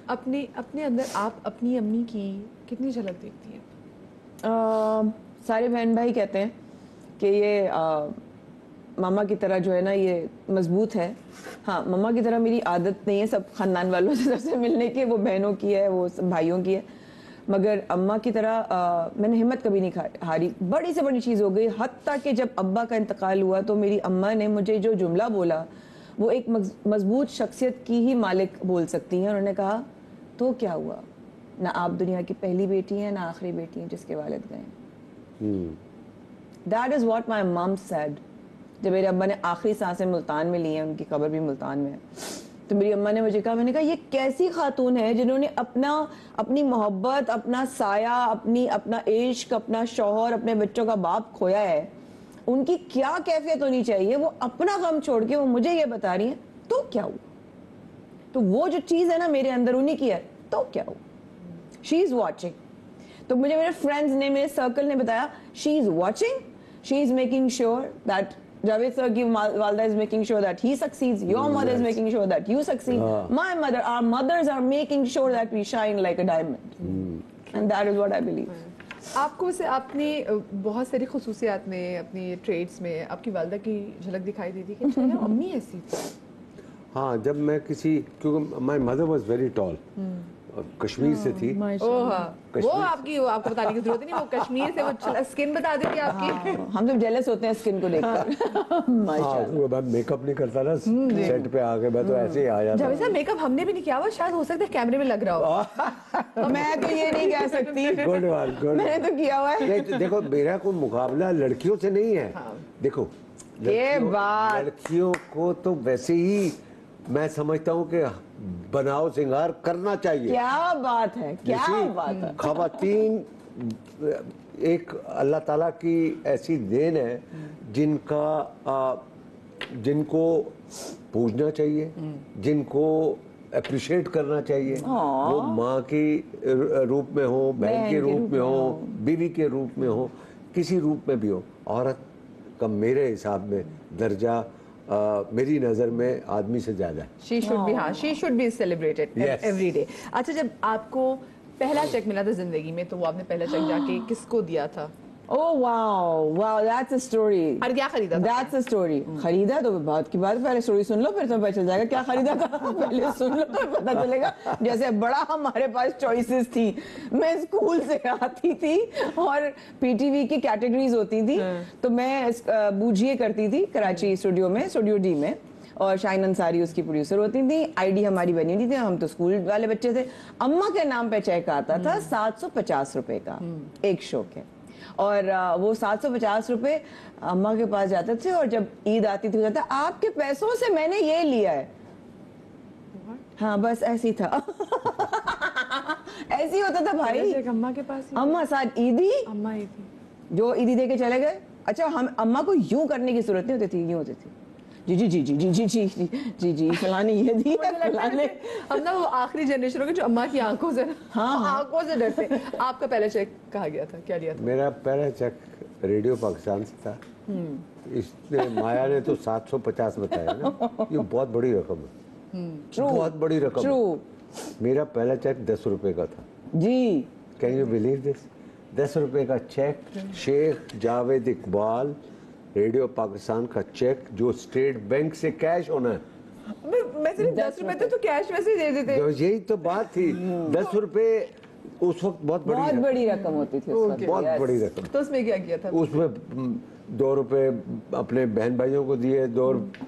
अपने अपने अंदर आप अपनी अम्मी की कितनी झलक देखती हैं? सारे बहन भाई कहते हैं कि ये मामा की तरह जो है ना ये मजबूत है। हाँ, मामा की तरह मेरी आदत नहीं है सब खानदान वालों से सबसे मिलने की, वो बहनों की है, वो सब भाइयों की है, मगर अम्मा की तरह मैंने हिम्मत कभी नहीं हारी। बड़ी से बड़ी चीज़ हो गई, हत्ता कि जब अब्बा का इंतकाल हुआ तो मेरी अम्मा ने मुझे जो जुमला बोला वो एक मजबूत शख्सियत की ही मालिक बोल सकती हैं। उन्होंने कहा तो क्या हुआ, ना आप दुनिया की पहली बेटी हैं ना आखिरी बेटी हैं जिसके वालिद गए। दैट इज़ वॉट माई मम सेड। जब मेरे अब्बा ने आखिरी सांसें मुल्तान में ली हैं, उनकी कब्र भी मुल्तान में है, तो मेरी अम्मा ने मुझे कहा, मैंने कहा ये कैसी खातून है जिन्होंने अपनी मोहब्बत, अपना साया, अपना इश्क, अपना शौहर, अपने बच्चों का बाप खोया है, उनकी क्या कैफियत होनी चाहिए, वो अपना गम छोड़ के वो मुझे ये बता रही है तो क्या हुआ। तो वो जो चीज़ है ना मेरे अंदर उन्हीं की है, तो क्या हुआ, शी इज़ वॉचिंग। तो मुझे मेरे फ्रेंड्स ने, मेरे सर्कल ने बताया she is watching, she is making sure that Javed sir ki walda is making sure that he succeeds. Your mother is making sure that you succeed. My mother, our mothers are making sure that we shine like a diamond. And that is what I believe. आपको से अपनी बहुत सारी खुसूसियात में, अपनी trades में आपकी वालदा की झलक दिखाई देती है कि अम्मी ऐसी थी? हाँ, जब मैं क्योंकि my mother was very tall, Kashmir से थी। वो आपको बताने की जरूरत नहीं, वो कश्मीर से, वो स्किन बता देती है आपकी। हम तो जेलस होते हैं स्किन को देखकर। माशाल्लाह। मैं मेकअप नहीं करता ना सेट पे आके, मैं तो ऐसे ही आ जाता। जावेद साहब मेकअप हमने भी नहीं किया हुआ, शायद हो सकता है कैमरे में लग रहा हो। मैं तो ये नहीं कह सकती। गुड, मैंने तो किया हुआ है। देखो मेरा कोई मुकाबला लड़कियों से नहीं है। देखो लड़कियों को तो वैसे ही मैं समझता हूँ कि बनाओ सिंगार करना चाहिए। क्या बात है, क्या बात है। खवातीन एक अल्लाह ताला की ऐसी देन है जिनको पूजना चाहिए, जिनको अप्रिशिएट करना चाहिए। वो माँ के रूप में हो, बहन के रूप में हो, बीवी के रूप में हो, किसी रूप में भी हो, औरत का मेरे हिसाब में दर्जा मेरी नजर में आदमी से ज्यादा है। She should be, हाँ, she should be celebrated every day. अच्छा, जब आपको पहला चेक मिला था जिंदगी में, तो वो आपने पहला चेक जाके किसको दिया था? Oh wow, that's a story. और क्या खरीदा था? That's a story. खरीदा तो बात की बात, पहले स्टोरी सुन लो फिर तो पता चल जाएगा क्या खरीदा था। पहले सुन लो तो पता चलेगा। जैसे बड़ा हमारे पास चॉइसेस थी। मैं स्कूल से आती थी और पीटीवी की कैटेगरीज होती थी, तो मैं बूझिए करती थी कराची स्टूडियो में, स्टूडियो डी में, और शाइन अंसारी उसकी प्रोड्यूसर होती थी। आईडी हमारी बनी नहीं थी, हम तो स्कूल वाले बच्चे थे। अम्मा के नाम पे चेक आता था 750 रुपए का एक शो के, और वो 750 रुपए अम्मा के पास जाते थे, और जब ईद आती थी कहता आपके पैसों से मैंने ये लिया है। हाँ, बस ऐसी था। ऐसी होता था भाई। अम्मा के पास, अम्मा साथ ईदी, अम्मा ही थी जो ईदी दे के चले गए। अच्छा, हम अम्मा को यूं करने की जरूरत नहीं होती थी, यूं होती थी जी जी जी जी जी जी जी जी जी फलानी ये दी फलाने। हम ना वो आखिरी जनरेशन होगी जो अम्मा की आंखों से, आंखों से डरते। आपका पहला चेक कहाँ गया था, क्या लिया था? मेरा पहला चेक रेडियो पाकिस्तान से था। इसने माया ने तो 750 बताया ना, ये बहुत बड़ी रकम है। बहुत बड़ी रकम है। मेरा पहला चेक 10 रुपए का था जी। Can you believe this? 10 रुपए का चेक, शेख जावेद इकबाल, रेडियो पाकिस्तान का चेक, जो स्टेट बैंक से कैश होना है। मैं सिर्फ 10 रुपए थे तो कैश वैसे ही दे देते। यही तो बात थी। 10 रुपए उस वक्त बहुत बड़ी रकम होती थी। बहुत बड़ी रकम। तो उसमें क्या किया था? उसमें 2 रुपए अपने बहन भाइयों को दिए,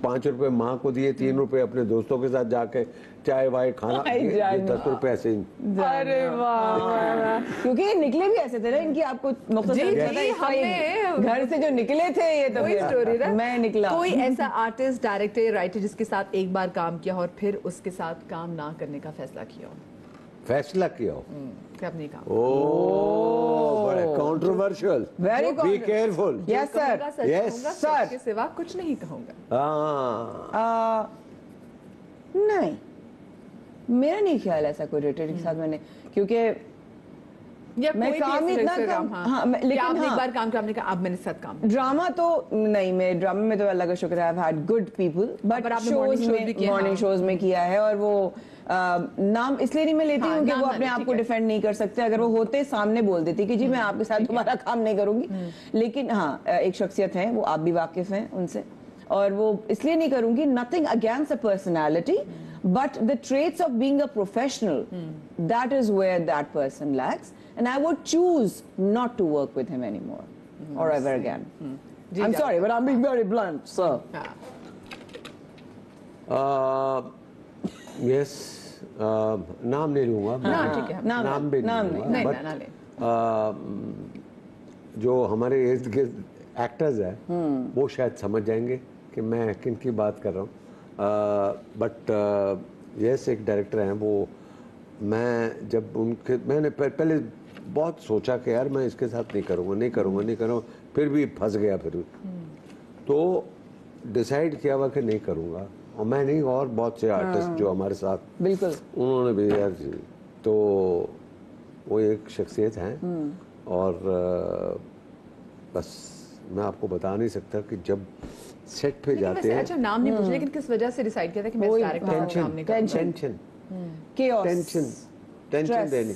5 रुपए माँ को दिए, 3 रुपए अपने दोस्तों के साथ जाके चाय वाय खाना, 10 रुपए ऐसे ही। अरे वाह, क्योंकि ये निकले भी ऐसे थे ना, इनकी आपको घर से जो निकले थे, ये तो कोई स्टोरी ना, मैं निकला। कोई ऐसा आर्टिस्ट, डायरेक्टर, राइटर जिसके साथ एक बार काम किया और फिर उसके साथ काम ना करने का फैसला किया हो? फैसला किया हो? कब नहीं काम? बड़ा controversial. Very be careful. Yes sir, yes sir. के सिवा कुछ नहीं कहूंगा। नहीं, मेरा नहीं ख्याल ऐसा कोई रेटर के साथ मैंने, क्योंकि या मैं कोई भी काम ऐसी इतना वैसे कम, काम, हाँ, कि लेकिन आपने एक हाँ, बार काम किया, आपने कहा अब मैंने साथ काम ड्रामा तो नहीं, मैं ड्रामा में तो अल्लाह का शुक्र है I had good people, but पर आपने शोज morning shows भी में, किए, मॉर्निंग हाँ। शोज में किया है, और वो नाम इसलिए नहीं मैं लेती हाँ, हूँ कि नाम वो ना अपने ले, आप ठीक को है। डिफेंड नहीं कर सकते, अगर वो होते सामने बोल देती कि जी मैं आपके साथ तुम्हारा काम नहीं करूंगी, लेकिन हाँ एक शख्सियत है, वो आप भी वाकिफ हैं उनसे, और वो इसलिए नहीं करूंगी, nothing against a personality, but the traits of being a professional, that is where that person lacks, and I would choose not to work with him anymore or ever again. जी, I'm Javed sorry, but I'm being very blunt, sir. हाँ, यस, नाम नहीं लूंगा मैं, हाँ, ठीक है। नाम भी नाम नहीं नहीं, लूंगा, नहीं, but, ना ले। जो हमारे इर्द गिर्द एक्टर्स हैं वो शायद समझ जाएंगे कि मैं किन की बात कर रहा हूँ, बट यस एक डायरेक्टर हैं वो, मैं जब उनके मैंने पहले बहुत सोचा कि यार मैं इसके साथ नहीं करूँगा, फिर भी फंस गया, फिर तो डिसाइड किया हुआ कि नहीं करूँगा, और मैं नहीं, और बहुत से आर्टिस्ट जो हमारे साथ, बिल्कुल, उन्होंने भी यार तो वो एक शख्सियत हैं, और बस मैं आपको बता नहीं सकता कि जब सेट पे लेकिन जाते वैसे हैं, अच्छा नाम नहीं पूछा, लेकिन किस वजह से डिसाइड किया था कि मैं इस वही, कैरेक्टर का काम नहीं करूँगा? Tension chaos, tension Stress. देनी,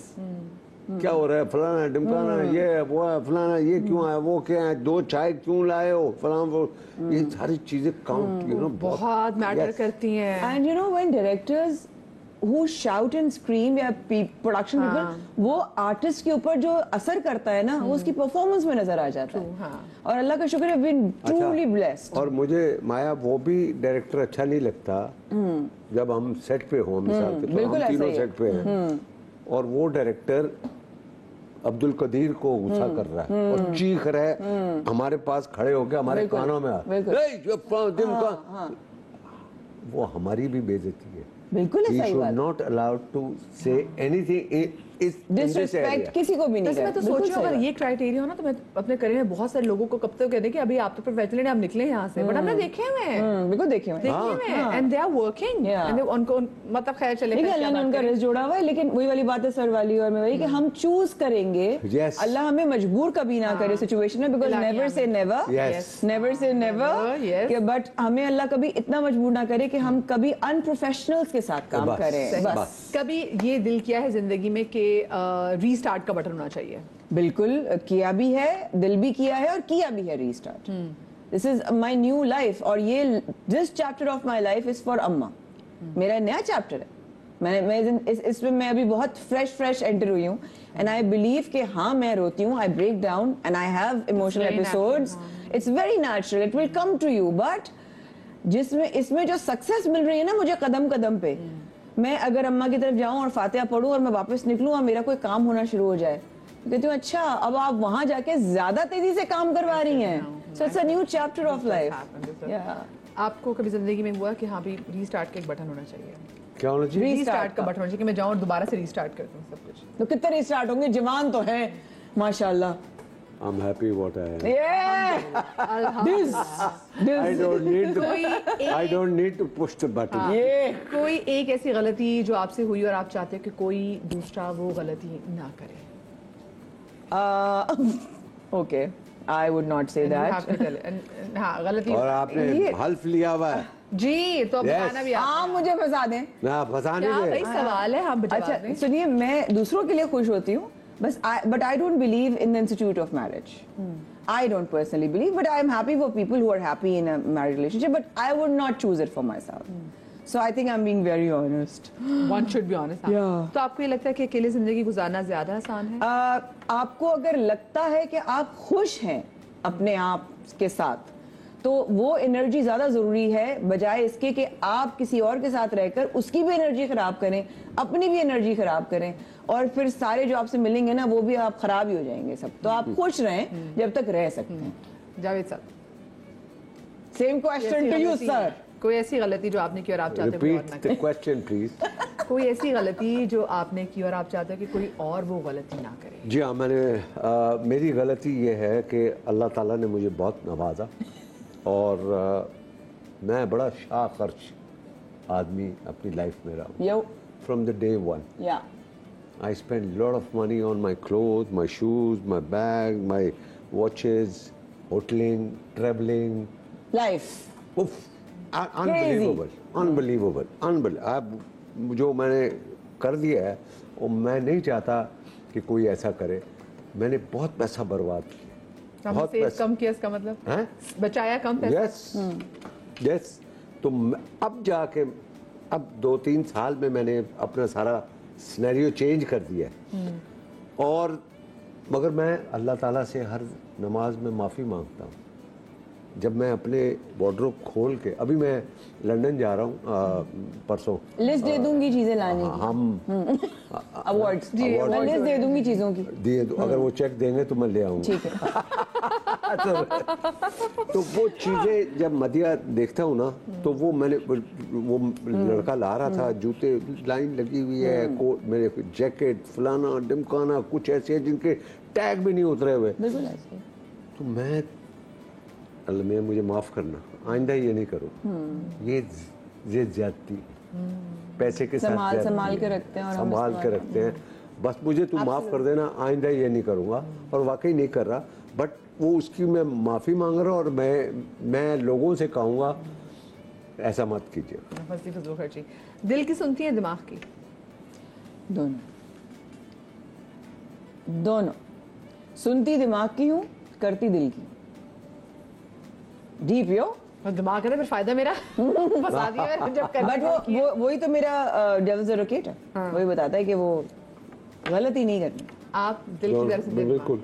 क्या हो रहा है, फलाना ढिमकाना, ये है, वो है, फलाना ये क्यों है, वो क्या है, 2 चाय क्यों लाए हो, फलाना वो, ये सारी चीजें काउंट, यू नो, बहुत मैटर Yes. करती हैं। and you know when directors who shout and scream या प्रोडक्शन पीपल, वो आर्टिस्ट के ऊपर जो असर करता है ना, वो उसकी परफॉर्मेंस में नजर आ जाता है, हाँ। और अल्लाह का शुक्र है बीन ट्रूली ब्लेस्ड। और मुझे माया वो भी डायरेक्टर अच्छा नहीं लगता जब हम सेट पे हो, मिसाल के तौर बिल्कुल हम ऐसा तीनों ही है। सेट पे हैं, और वो डायरेक्टर अब्दुल कदीर को गुस्सा कर रहा है और चीख रहा है हमारे पास खड़े होकर हमारे बिल्कुल, कानों में बिल्कुल। वो हमारी भी बेइज्जती है। बिल्कुल He ऐसा ही should बात, not allowed to say anything in this disrespect area. किसी को भी नहीं वैसे मैं तो करना, सोच बिल्कुल रही हूँ सही अगर बात। ये क्राइटेरिया हो ना, तो मैं अपने करियर में बहुत सारे लोगों को कब तक कहते कि अभी आप तो प्रोफेशनल हैं, आप निकले यहाँ से, बट हमने देखे हुए हैं, बिल्कुल देखे हुए हैं। देखे हुए हैं, and they are working, Yeah. And उनको मतलब खैर चले, देखिए खैर क्या अल्लाह ने बात उनका करें। रिस्क जोड़ा हुआ है, लेकिन वही वाली बात है सर वाली और मैं वही कि हम चूज करेंगे, Yes. अल्लाह हमें मजबूर कभी ना करे सिचुएशन में, बिकॉज इलाही never say never, Yes. Never say never, yes. But हमें अल्लाह कभी इतना मजबूर ना करे कि हम कभी अनप्रोफेशनल्स के साथ काम बस, करें, सही बस। बात। कभी ये दिल किया है जिंदगी में कि रीस्टार्ट का बटन होना चाहिए? बिल्कुल किया भी है, दिल भी किया है और किया भी है restart. This is my new life, और ये this chapter of my life is for अम्मा, मेरा नया चैप्टर है। मैं इसमें मैं अभी बहुत फ्रेश एंटर हुई हूँ, एंड आई बिलीव कि हाँ मैं रोती हूँ, I break down and I have emotional very episodes, it's very natural, it will come to you, but जिसमें इसमें जो सक्सेस मिल रही है ना मुझे कदम कदम पे, मैं अगर अम्मा की तरफ जाऊं और फातिहा पढूं और मैं वापस निकलूं और मेरा कोई काम होना शुरू हो जाए, तो कहती हूँ अच्छा अब आप वहां जाके ज्यादा तेजी से काम करवा रही हैं, so it's a new chapter of life. आपको कभी जिंदगी में हुआ कि हाँ भी रीस्टार्ट का एक बटन होना चाहिए, क्या होना चाहिए? रीस्टार्ट का बटन होना चाहिए कि मैं जाऊँ और दोबारा से रीस्टार्ट कर दूँ सब कुछ? तो कितने रीस्टार्ट होंगे, जवान तो है माशाल्लाह। I'm happy what I am. I don't need to push the button. कोई एक ऐसी गलती जो आपसे हुई और आप चाहते हो कि कोई दूसरा वो गलती ना करे? ओके, आई वुड नॉट से You that. have to tell it. हाँ गलती और आपने हल्फ लिया हुआ है जी, तो अब Yes. बताना भी आता आप है। मुझे फंसा दें। ना फंसाने क्या दे। भाई सवाल है, हम जवाब अच्छा दें। सुनिए, मैं दूसरों के लिए खुश होती हूँ बस, but I don't believe in the institute of marriage. I don't personally believe, but I am happy for people who are happy in a married relationship, but I would not choose it for myself. So I think I'm being very honest. One should be honest. Yeah. तो आपको ये लगता है कि अकेले जिंदगी गुजारना ज्यादा आसान है? आपको अगर लगता है कि आप खुश हैं अपने आप के साथ, तो वो एनर्जी ज्यादा जरूरी है बजाय इसके कि आप किसी और के साथ रहकर उसकी भी एनर्जी खराब करें, अपनी भी एनर्जी खराब करें, और फिर सारे जो आपसे मिलेंगे ना वो भी आप खराब ही हो जाएंगे सब। तो आप खुश रहें जब तक रह सकते हैं। जावेद साहब, same question to you sir. कोई ऐसी गलती जो आपने की और आप चाहते हो कोई और ना Repeat the करे? question, please. कोई ऐसी गलती जो आपने की और आप चाहते हो कि कोई और वो गलती ना करे? जी हाँ, मेरी गलती ये है कि अल्लाह ताला ने मुझे बहुत नवाजा, और मैं बड़ा शाह खर्च आदमी अपनी लाइफ में रहा हूँ यो फ्रॉम द डे वन। या I spend a lot of money on my clothes, my shoes, my bag, my watches, hoteling, traveling. Life. Oof, unbelievable, unbelievable, unbelievable. अब जो मैंने कर दिया है वो मैं नहीं चाहता कि कोई ऐसा करे. मैंने बहुत पैसा बर्बाद किया, बहुत पैसा कम किया, इसका मतलब हैं? बचाया कम पैसा. Yes yes. तो अब जाके अब 2-3 साल में मैंने अपना सारा सिनेरियो चेंज कर दिया है. और मगर मैं अल्लाह ताला से हर नमाज में माफ़ी मांगता हूँ. जब मैं अपने वार्डरोब खोल के, अभी मैं लंदन जा रहा हूँ परसों. लिस्ट दे दूंगी चीजें लाने की. हम अवार्ड्स मैं लिस्ट दे दूंगी चीजों की. दिए तो अगर वो चेक देंगे तो मैं ले आऊँगा. ठीक है. तो वो चीजें जब मदिया देखता हूँ ना तो वो मैंने वो लड़का ला रहा था, जूते लाइन लगी हुई है, कोट, मेरे जैकेट, फलाना डिमकाना, कुछ ऐसे हैं जिनके टैग भी नहीं उतरे हुए. बिल्कुल ऐसे. तो मैं अल्लाह मियां मुझे माफ करना, आइंदा ये नहीं करूँ. ये ज्यादती पैसे के साथ संभाल के रखते हैं और हम संभाल के रखते हैं. बस मुझे तू माफ कर देना, आइंदा ये नहीं करूँगा. और वाकई नहीं कर रहा, बट वो उसकी मैं माफ़ी मांग रहा हूँ. और मैं लोगों से कहूँगा ऐसा मत कीजिए. फजूल खर्ची. दिल की सुनती है, दिमाग की? दोनों. सुनती दिमाग की हूँ, करती दिल की. डीप यो. और दिमाग का तो फिर फायदा मेरा फंसा दिया मैंने जब करने बट वही तो मेरा डेविल्स एडवोकेट है. वही बताता है कि वो गलती नहीं करनी. आप दिल की तरफ से बिल्कुल.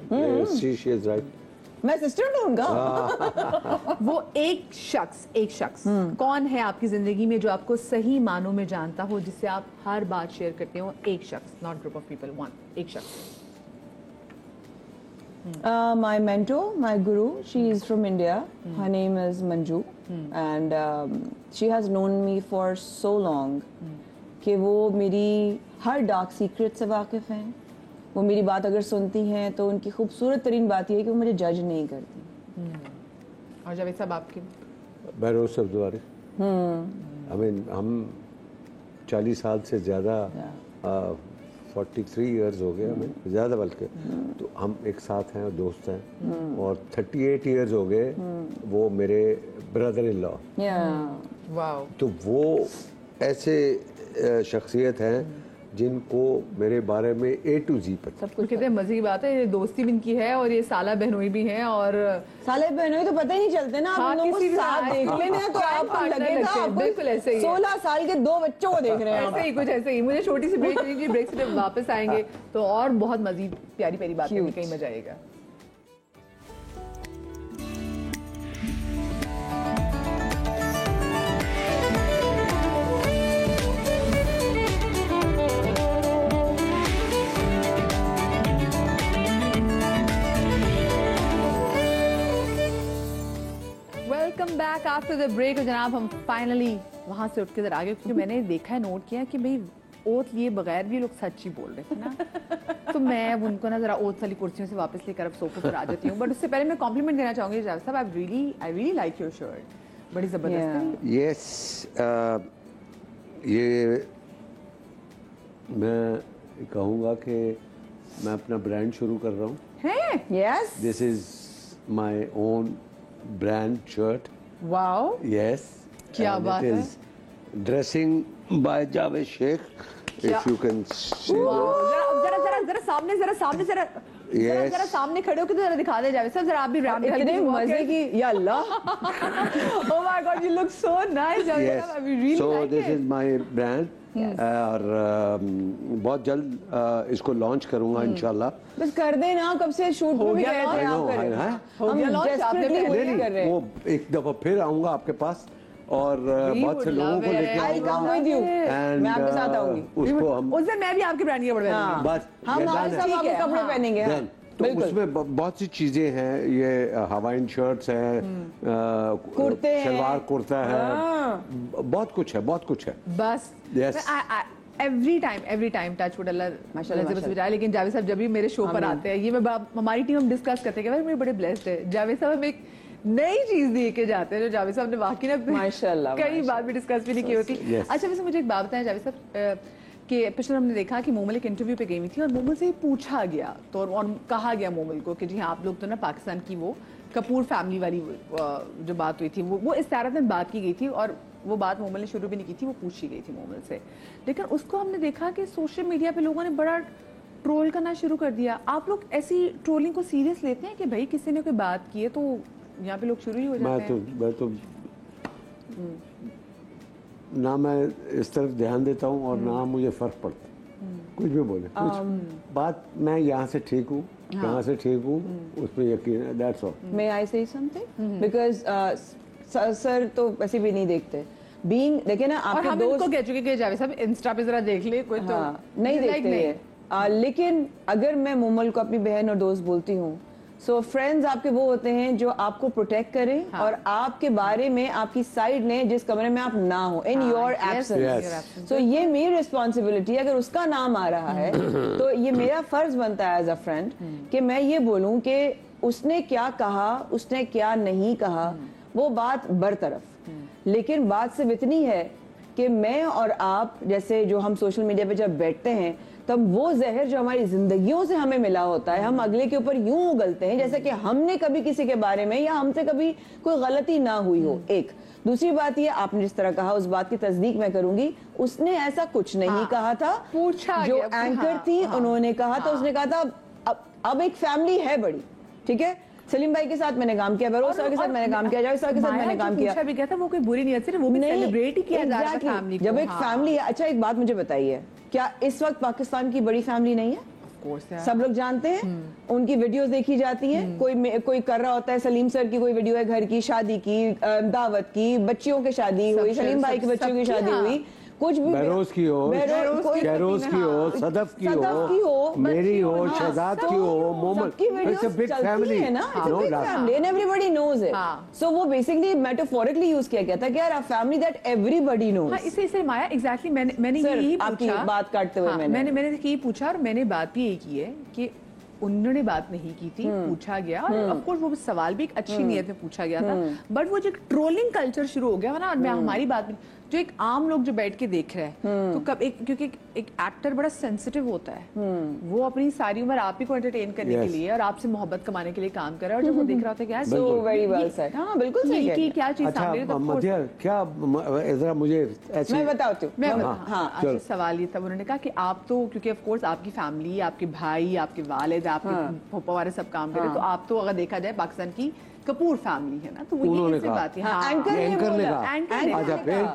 She is right. मैं सिस्टर हूँ उनका. वो एक शख्स कौन है आपकी जिंदगी में जो आपको सही मानों में जानता हो, जिससे आप हर बात शेयर करते हो? एक शख्स, not group of people, one, एक शख्स. My mentor, my guru, she is from India. Her name is Manju, and she has known me for so long कि वो मेरी हर डार्क सीक्रेट से वाकिफ हैं. वो मेरी बात अगर सुनती हैं तो उनकी खूबसूरत तरीन बात यह है कि वो मुझे जज नहीं करती. और जावेद साहब आपकी? बहरोज सब्जवारी. हम 40 साल से ज़्यादा 43 इयर्स हो गए हमें, ज़्यादा बल्कि. तो हम एक साथ हैं, दोस्त हैं. और 38 इयर्स हो गए. वो मेरे ब्रदर इन लॉ. वाओ. तो वो ऐसे शख्सियत हैं जिनको मेरे बारे में A to Z पता. सब कुछ. कितने मजे की बात है, ये दोस्ती भी इनकी है और ये साला बहनोई भी हैं. और साले बहनोई तो पता ही नहीं चलते ना. आप लोगों को साथ देख लेना तो आपको लगेगा आप बिल्कुल ऐसे ही 16 साल के 2 बच्चों को देख रहे हैं. ऐसे ही कुछ ऐसे ही. मुझे छोटी सी ब्रेक लीजिए, ब्रेक से जब वापस आएंगे तो और बहुत मजीद प्यारी प्यारी बातें में कहीं मजा आएगा. Welcome back after the break. जनाब हम फाइनली वहाँ से उठ के इधर आ गए, क्योंकि मैंने देखा है, नोट किया कि भाई ओथ लिए बगैर भी लोग सच ही बोल रहे थे ना. तो मैं अब उनको ना जरा ओथ वाली कुर्सियों से वापस लेकर अब सोफे पर आ जाती हूँ. बट उससे पहले मैं कॉम्प्लीमेंट करना चाहूँगी जावेद साहब, I really like your shirt. बड़ी जबरदस्त है. यस, ये मैं कहूँगा कि मैं अपना ब्रांड शुरू कर रहा हूँ. Yes. This is my own brand shirt. Wow. Yes. क्या बात है. Dressing by Javed Sheikh. If you can see. जरा सामने Yes. जरा सामने खड़े होकर जरा दिखा दे जावेद साहब. जरा आप भी रैम इतने मजे की. या अल्लाह. Oh my God, you look so nice, Javed Yes. साहब. I really So like this it. is my brand. और बहुत जल्द इसको लॉन्च करूंगा इंशाल्लाह. बस कर दे ना, कब से शूट में भी गया गए थे आप कर. हो गया launch, आपने desperately पहले wait कर रहे हैं. वो एक दफा फिर आऊंगा आपके पास और बहुत से would लोगों love को it. लेके I'll come आऊंगा. with you. And, मैं आपके साथ आऊंगी. उसको हम उस दिन मैं भी आपके ब्रांड के कपड़े पहनूंगी. बस हम ये हमारे done सब है. आपके कपड़े पहनेंगे. Done. तो उसमें बहुत सी चीजें हैं. ये हवाइन शर्ट्स हैं, कुर्ते हैं, सलवार कुर्ता है, बहुत कुछ है. बस Yes. Every time touch wood Allah माशाल्लाह. बचाए. लेकिन जावेद साहब जब भी मेरे शो पर आते हैं, ये मैं हमारी टीम हम डिस्कस करते हैं कि भाई मेरे बड़े ब्लेस्ड है. जावेद साहब हमें एक नई चीज दे के जाते हैं जो जावेद साहब ने वाकई ना माशाल्लाह कई बार भी डिस्कस भी नहीं की होती. Yes. अच्छा वैसे मुझे एक बात बताएं जावेद साहब कि पिछले हमने देखा कि मोमल एक इंटरव्यू पे गई हुई थी और मोमल से पूछा गया तो और कहा गया मोमल को कि जी हाँ आप लोग तो ना पाकिस्तान की वो कपूर फैमिली वाली जो बात हुई थी वो इस तरह दिन बात की गई थी और वो बात मोमल ने शुरू भी नहीं की थी, वो पूछी गई थी मोमल से। लेकिन उसको हमने देखा कि सोशल मीडिया पे लोगों ने बड़ा ट्रोल करना शुरू कर दिया। आप लोग ऐसी ट्रोलिंग को सीरियस लेते हैं कि भाई किसी ने कोई बात की है तो यहाँ पे लोग शुरू ही हो जाते हैं? मैं तो ना मैं इस तरफ ध्यान देता हूँ और ना मुझे फर्क पड़ता, कुछ भी बोले कुछ बात, मैं यहाँ से ठीक हूँ, यहाँ से ठीक हूँ, उस पर यकीन है, that's all. May I say something? Because sir तो वैसे भी नहीं देखते। Being देखे ना और आपके हम दोस्त इनको कह चुके कि जावेद साहब इंस्टा पे जरा देख ले कोई तो नहीं like देखते नहीं। ये। लेकिन अगर मैं मोमल को अपनी बहन और दोस्त बोलती हूँ, सो फ्रेंड्स आपके वो होते हैं जो आपको प्रोटेक्ट करें और आपके बारे में आपकी साइड ने जिस कमरे में आप ना हो इन योर एब्सेंस। सो ये मेरी रिस्पॉन्सिबिलिटी, अगर उसका नाम आ रहा है तो ये मेरा फर्ज बनता है एज अ फ्रेंड कि मैं ये बोलूं कि उसने क्या कहा, उसने क्या नहीं कहा, वो बात बरतरफ। लेकिन बात सिर्फ इतनी है कि मैं और आप जैसे जो हम सोशल मीडिया पे जब बैठते हैं तब वो जहर जो हमारी जिंदगियों से हमें मिला होता है हम अगले के ऊपर यूं उगलते हैं जैसे कि हमने कभी किसी के बारे में या हमसे कभी कोई गलती ना हुई हो। एक दूसरी बात ये, आपने जिस तरह कहा उस बात की तस्दीक मैं करूंगी, उसने ऐसा कुछ नहीं कहा था। पूछा जो गया, एंकर थी उन्होंने कहा था, उसने कहा था अब एक फैमिली है बड़ी, ठीक है। सलीम भाई के साथ मैंने काम किया, बरोज सर के साथ मैंने काम किया, जावेद सर के साथ मैंने काम किया। पूछा भी गया था, वो कोई बुरी नियत से वो भी सेलिब्रेट ही किया जा रहा था फैमिली को। जब एक फैमिली है। अच्छा एक बात मुझे बताइए, क्या इस वक्त पाकिस्तान की बड़ी फैमिली नहीं है? सब लोग जानते हैं, उनकी वीडियोस देखी जाती हैं। कोई कर रहा होता है, सलीम सर की कोई वीडियो है घर की, शादी की, दावत की, बच्चियों की शादी हुई, सलीम भाई की बच्चियों की शादी हुई, कुछ भी बहरोज की हो, शहरोज की हो, सदफ की हो, मेरी हो, शहजाद की हो, Momal, it's a big family है ना, it's a big family and everybody knows it. So वो बेसिकली मेटाफोरिकली यूज किया गया था कि यार a family that everybody knows. हां, इसे माया एग्जैक्टली मैंने यही पूछा, आपकी बात काटते हुए मैंने यही पूछा और मैंने बात भी यही की है कि उन्होंने बात नहीं की थी, पूछा गया और ऑफ कोर्स वो सवाल भी एक अच्छी नीयत में पूछा गया था, बट वो जो ट्रोलिंग कल्चर शुरू हो गया ना, मैं हमारी बात जो एक आम लोग जो बैठ के देख रहे हैं तो कब क्योंकि एक एक्टर बड़ा सेंसिटिव होता है, वो अपनी सारी उम्र आप ही को एंटरटेन करने के लिए और आपसे मोहब्बत कमाने के लिए काम कर रहा है और जब वो देख रहा होता है क्या सो वेरी वेल सेड, हां बिल्कुल सही है, क्या चीज सामने तो मध्य क्या जरा मुझे ऐसे मैं बताती हूं। हाँ, सवाल ये था, उन्होंने कहा कि आप तो क्योंकि ऑफ कोर्स आपकी फैमिली, आपके भाई, आपके वालिद, आपके फूफा वाले सब काम कर रहे हैं, तो आप तो अगर देखा जाए पाकिस्तान की कपूर फैमिली है ना, तो वो ये बात है। एंकर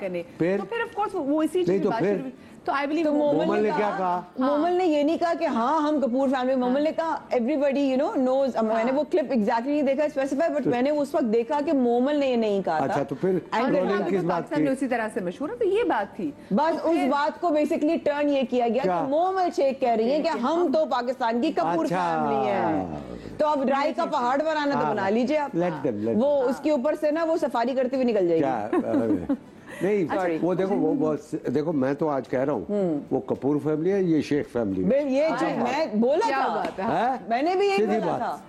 ने तो फिर ऑफ कोर्स वो इसी चीज की बात शुरू, तो आई बिलीव मोमल ने क्या कहा? मोमल ने ये नहीं कहा कि हाँ हम कपूर फैमिली, मोमल ने कहा एवरीबॉडी यू नो नोज। मैंने वो क्लिप एग्जैक्टली नहीं देखा स्पेसिफाई, बट मैंने उस वक्त देखा कि मोमल ने ये नहीं कहा था। अच्छा, तो फिर ट्रोलिंग किस बात की? उसी तरह से मशहूर है, तो ये बात थी। बस उस बात को बेसिकली टर्न ये किया गया कि मोमल शेख कह रही है कि हम तो पाकिस्तान की कपूर फैमिली है, तो अब राय का पहाड़ बनाना तो बना लीजिए आप। वो उसके ऊपर से ना वो सफारी करते हुए निकल जाएगी। नहीं वो देखो, वो देखो मैं तो आज कह रहा हूँ वो कपूर फैमिली है, ये शेख फैमिली है। ये जो मैं बोला था, मैंने भी यही बोला था,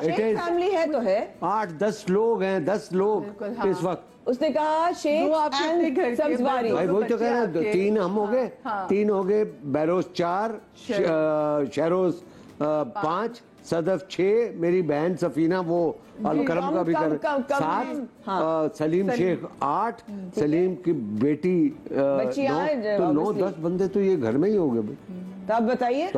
शेख फैमिली है तो है। 8-10 लोग हैं, 10 लोग इस वक्त। उसने कहा शेख एंड सब्जवारी, भाई वही तो कह रहे हैं, 3 हम हो गए, 3 हो गए, बहरोज 4, शहरोज 5, सदफ 6, मेरी बहन सफीना वो अलकरम का भी कर 7, सलीम शेख 8, सलीम की बेटी 9, तो 9-10 बंदे तो ये घर में ही हो गए भाई। तो आप बताइए।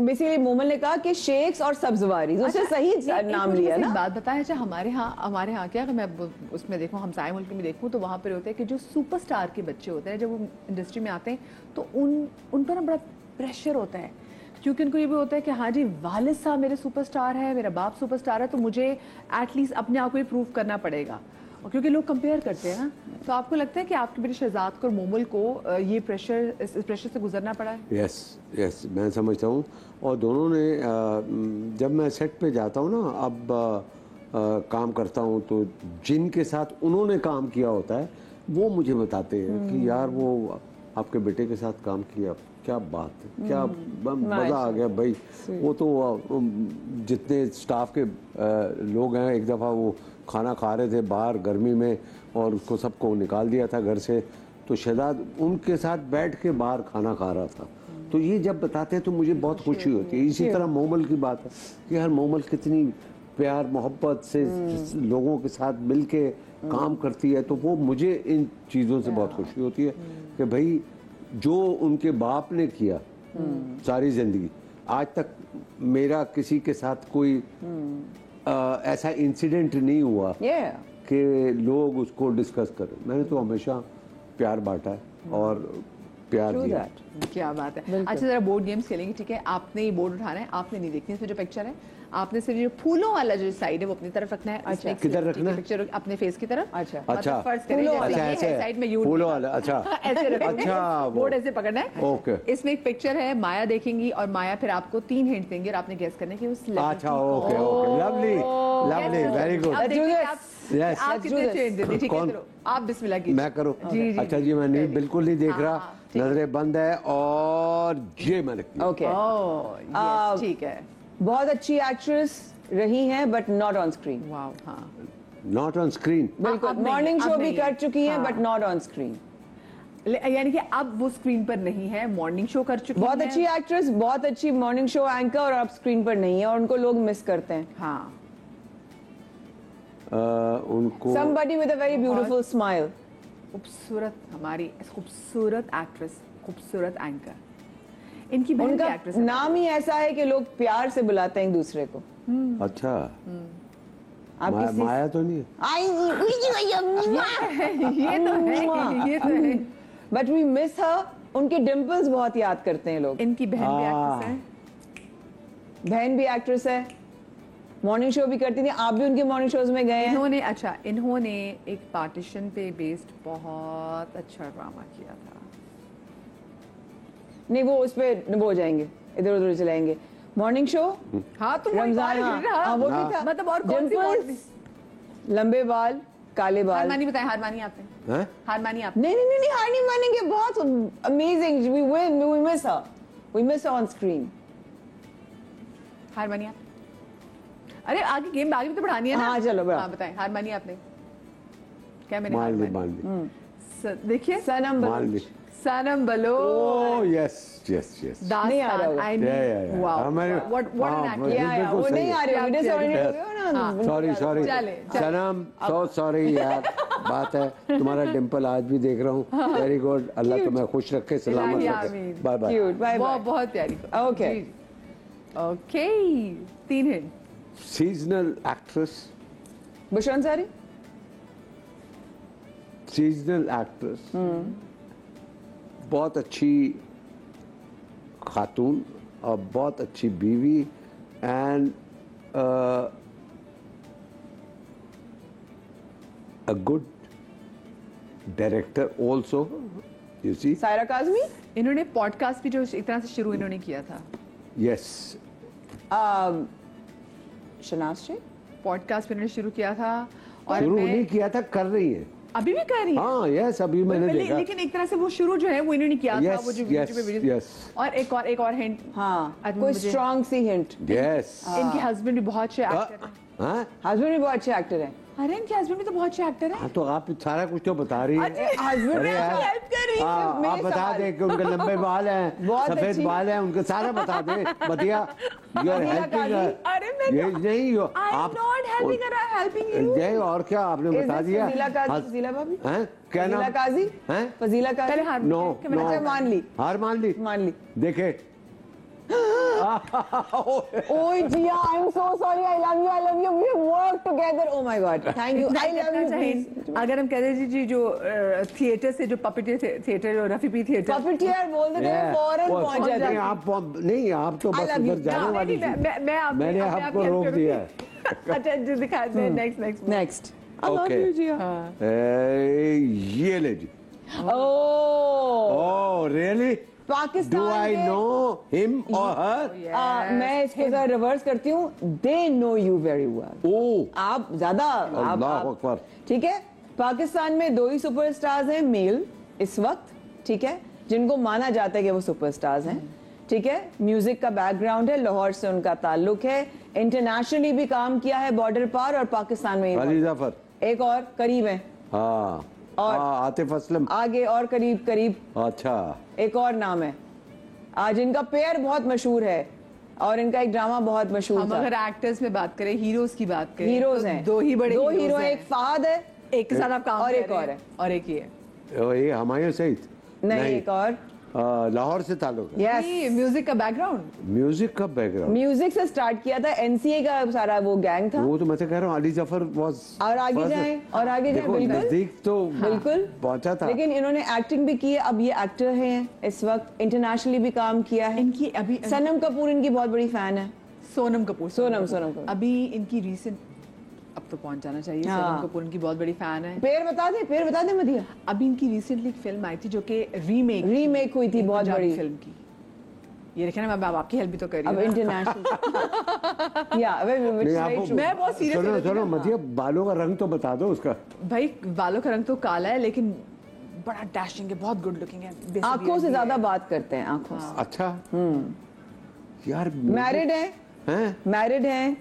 बेसिकली मोमल ने कहा कि शेख्स और सब्जवारी, उसने सही नाम लिया ना। बात बताया, अच्छा हमारे यहाँ क्या, अगर मैं उसमें देखूं, हम सारे मुल्क में देखूं, तो वहाँ पर होता है कि जो सुपरस्टार के बच्चे होते हैं जब वो इंडस्ट्री में आते हैं तो उन पर ना बड़ा प्रेशर होता है, क्योंकि उनको ये भी होता है कि हाँ जी वालिद साहब मेरे सुपरस्टार है, मेरा बाप सुपरस्टार है, तो मुझे एटलीस्ट अपने आप को ही प्रूव करना पड़ेगा। और क्योंकि लोग कंपेयर करते हैं ना, तो आपको लगता है कि आपके बेटे शहजाद को और मोमल को ये प्रेशर, इस प्रेशर से गुजरना पड़ा है? यस, मैं समझता हूँ। और दोनों ने, जब मैं सेट पे जाता हूँ ना, अब काम करता हूँ, तो जिनके साथ उन्होंने काम किया होता है वो मुझे बताते हैं कि यार वो आपके बेटे के साथ काम किया, क्या बात है, क्या मज़ा आ गया भाई। वो तो जितने स्टाफ के लोग हैं, एक दफ़ा वो खाना खा रहे थे बाहर गर्मी में और उसको सबको निकाल दिया था घर से, तो शहजाद उनके साथ बैठ के बाहर खाना खा रहा था। तो ये जब बताते हैं तो मुझे बहुत खुशी होती है। इसी तरह मोमल की बात है कि यार मोमल कितनी प्यार मोहब्बत से लोगों के साथ मिलके काम करती है, तो वो मुझे इन चीज़ों से बहुत खुशी होती है कि भाई जो उनके बाप ने किया सारी जिंदगी, आज तक मेरा किसी के साथ कोई ऐसा इंसिडेंट नहीं हुआ कि लोग उसको डिस्कस करें। मैंने तो हमेशा प्यार बांटा है और प्यार दिया। क्या बात है। अच्छा जरा बोर्ड गेम्स खेलेंगे, ठीक है? आपने ये बोर्ड उठाना है, आपने नहीं देखनी इसमें जो पिक्चर है, आपने सिर्फ जो फूलों वाला जो साइड है वो अपनी तरफ रखना है। अच्छा, किधर रखना है? पिक्चर अपने फेस की तरफ। अच्छा अच्छा, फर्ज करें अच्छा ऐसे साइड में यू फूलों वाला, अच्छा ऐसे रखेंगे। अच्छा, बोर्ड ऐसे पकड़ना है। ओके। इसमें एक पिक्चर है, माया देखेंगी और माया फिर आपको 3 हिंट देंगे और आपने गेस करना है कि उस अच्छा, okay okay, lovely lovely, very good. अब देखिए Yes. आप कितने हिंट देते हैं, ठीक है? कौन? चलो आप बिस्मिल्लाह कीजिए। मैं करूं? जी, जी, अच्छा जी, मैं नहीं, बिल्कुल नहीं देख रहा, ठीक है। नजरें बंद है और ये मैंने किया। ओके, ओह, ठीक है। बहुत अच्छी एक्ट्रेस रही हैं but not on screen. Wow, हाँ। Not on screen. बिल्कुल, अब नहीं, मॉर्निंग अब शो भी नहीं। कर चुकी हैं हाँ। But not on screen. यानी कि अब वो स्क्रीन पर नहीं है, मॉर्निंग शो कर चुकी बहुत हैं। अच्छी एक्ट्रेस, बहुत अच्छी मॉर्निंग शो एंकर और अब स्क्रीन पर नहीं है और उनको लोग मिस करते हैं। हाँ। उनको Somebody with a very beautiful smile. खूबसूरत, हमारी खूबसूरत एक्ट्रेस, खूबसूरत एंकर। इनकी बहन उनका भी एक्ट्रेस है। नाम ही ऐसा है कि लोग प्यार से बुलाते हैं एक दूसरे को। अच्छा, आप किसी माया तो नहीं है? ये तो है। But we miss her. उनके डिम्पल्स बहुत याद करते हैं लोग। इनकी बहन भी एक्ट्रेस है। बहन भी एक्ट्रेस है, मॉर्निंग शो भी करती थी। आप भी उनके मॉर्निंग शोज में गए हैं। इन्होंने एक पार्टीशन पे बेस्ड बहुत अच्छा ड्रामा किया था। नहीं, वो उस पे वो हो जाएंगे, इधर उधर चलाएंगे। मॉर्निंग शो, हाँ तो रमजान, हाँ, वो भी था। मतलब और कौन सी Dimples, लंबे बाल, काले बाल। हार मानी बताएं, हार मानी आपने? हैं? हार मानी आपने? नहीं नहीं नहीं नहीं, हार नहीं मानेंगे। बहुत amazing. We miss her, we miss on screen. हार मानी आप? अरे आगे गेम आगे भी तो बढ़ानी है ना। हाँ, चलो बढ़ाओ। हाँ बताएं, हार मानी आपने? क्या मैंने मान हार ली, मानी? मान ली, देखिए सनम मान ली। सनम बलो। Oh yes yes yes. नहीं आ रहा होगा। I Yeah, knew- yeah, yeah. Wow. हमारे- What an हाँ, actor. बिल्कुल या वो सही नहीं है। आ रहे होंगे, डिसऑर्डिनेट हो Yes. गए हो ना। सॉरी सॉरी चले, चले। सनम, सो सॉरी यार, बात है तुम्हारा डिंपल आज भी देख रहा हूँ। वेरी गुड, अल्लाह तुम्हें खुश रखे, सलामत इलाही रखे। आमीन। Bye bye. Cute, bye bye. बहुत प्यारी। Okay. Okay, 3 hint. Seasonal actress, Bushra Ansari. Seasonal actress, बहुत अच्छी खातून और बहुत अच्छी बीवी and a good director also, you see. Saira Kazmi. इन्होंने पॉडकास्ट भी जो एक तरह से शुरू इन्होंने किया था। Yes. शनाज शेख। पॉडकास्ट भी इन्होंने शुरू किया था और शुरू मैं नहीं किया था, कर रही है। अभी भी कर रही हूँ। हाँ यस, अभी मैंने देखा। लेकिन एक तरह से वो शुरू जो है वो इन्होंने किया था, Yes, वो जो yes, YouTube पे वीडियो। yes. और एक और हिंट। हाँ, आज कोई मुझे- स्ट्रॉन्ग सी हिंट। यस। इनके हस्बैंड भी बहुत अच्छे एक्टर हैं। हाँ हस्बैंड भी बहुत अच्छे एक्टर हैं। अरे इनके हस्बैंड भी तो बहुत अच्छे एक्टर हैं। हाँ, तो आप सारा कुछ तो बता रही अरे, है। हस्बैंड अरे भी यार, हेल्प कर रही है। हाँ, मेरे आप बता सवाल। दे कि उनके लंबे बाल हैं, बहुत सफेद अच्छी। बाल हैं, उनके सारा बता दे। बतिया, you are Fazila helping Qazi. her। अरे मैं ये नहीं हो I am not helping her, I'm helping you। जय, और क्या आपने बता दिया? फजीला काजी, हस- फजीला भाभी। हैं? क्या फजीला नाम? काजी। हैं? फजीला काजी। पहले हार नो कि मैंने नो, अच्छा, मान ली। हार मान ली, मान ली। देखे। ओए Jiya, I am so sorry, I love you, we work together. Oh my God, thank you, I love you. अगर हम कहते हैं जी जो थिएटर से जो पपेटियर थिएटर और रफी पी थिएटर। पपेटियर बोल देते हैं, फौरन पहुंच जाते नहीं, हैं। आप नहीं, आप तो I बस love you. उधर जाने वाली थी। मैंने आपको रोक दिया है। अच्छा जो दिखा दे, next next. I love Okay. You Jiya. ये ले जी। ओह, Oh, really? Pakistan Do I में- know him or her? मैं इसको जरा रिवर्स करती हूँ। They know you very well. Oh, आप ज्यादा अल्लाह अकबर। ठीक है। पाकिस्तान में 2 ही सुपरस्टार्स हैं मेल इस वक्त, ठीक है, जिनको माना जाता है कि वो सुपरस्टार्स हैं। ठीक है, म्यूजिक का बैकग्राउंड है, लाहौर से उनका ताल्लुक है, इंटरनेशनली भी काम किया है बॉर्डर पार और पाकिस्तान में अली जफर। एक और करीब है। हाँ, और आतिफ असलम। आगे और करीब करीब अच्छा, एक और नाम है। आज इनका पेयर बहुत मशहूर है और इनका एक ड्रामा बहुत मशहूर हम था। अगर एक्टर्स में बात करें, हीरोज की बात करें, हीरोज तो हैं, दो ही बड़े दो हीरोज हीरो हैं। एक फहद है एक के साथ आप काम और कर एक रहे और हैं, है। और एक ये ये हमायूं सईद नहीं एक और लाहौर से ताल्लुक है। यस म्यूजिक का बैकग्राउंड। म्यूजिक का बैकग्राउंड, म्यूजिक से स्टार्ट किया था, एनसीए का सारा वो गैंग था। वो तो मैं तो कह रहा हूँ अली जफर वाज। और आगे जाएं और आगे जाएं, बिल्कुल नजदीक तो बिल्कुल पहुंचा था। लेकिन इन्होंने एक्टिंग भी की है। अब ये एक्टर हैं इस वक्त, इंटरनेशनली भी काम किया है। इनकी अभी सनम कपूर इनकी बहुत बड़ी फैन है। सोनम कपूर। सोनम कपूर। अभी इनकी रीसेंट, अब तो पहुंच जाना चाहिए। हाँ। सोनम कपूर इनकी बहुत बड़ी फैन है। पेड़ बता दे मदिया। अभी इनकी रिसेंटली एक फिल्म आई थी जो कि रीमेक हुई थी बहुत बड़ी फिल्म की। ये देखें ना, मैं अब आपकी हेल्प भी तो कर रही अब हूँ। इंटरनेशनल या नहीं, आपको मैं बहुत सीरियस सुनो हो रही सुनो थी ना। मतिया, बालों का रंग तो बता दो उसका। भाई बालों का रंग तो काला है, लेकिन बड़ा डैशिंग है, बहुत गुड लुकिंग है। Basically आंखों से ये ज्यादा है। बात करते हैं, आंखों से। अच्छा यार, मैरिड हैं? मैरिड हैं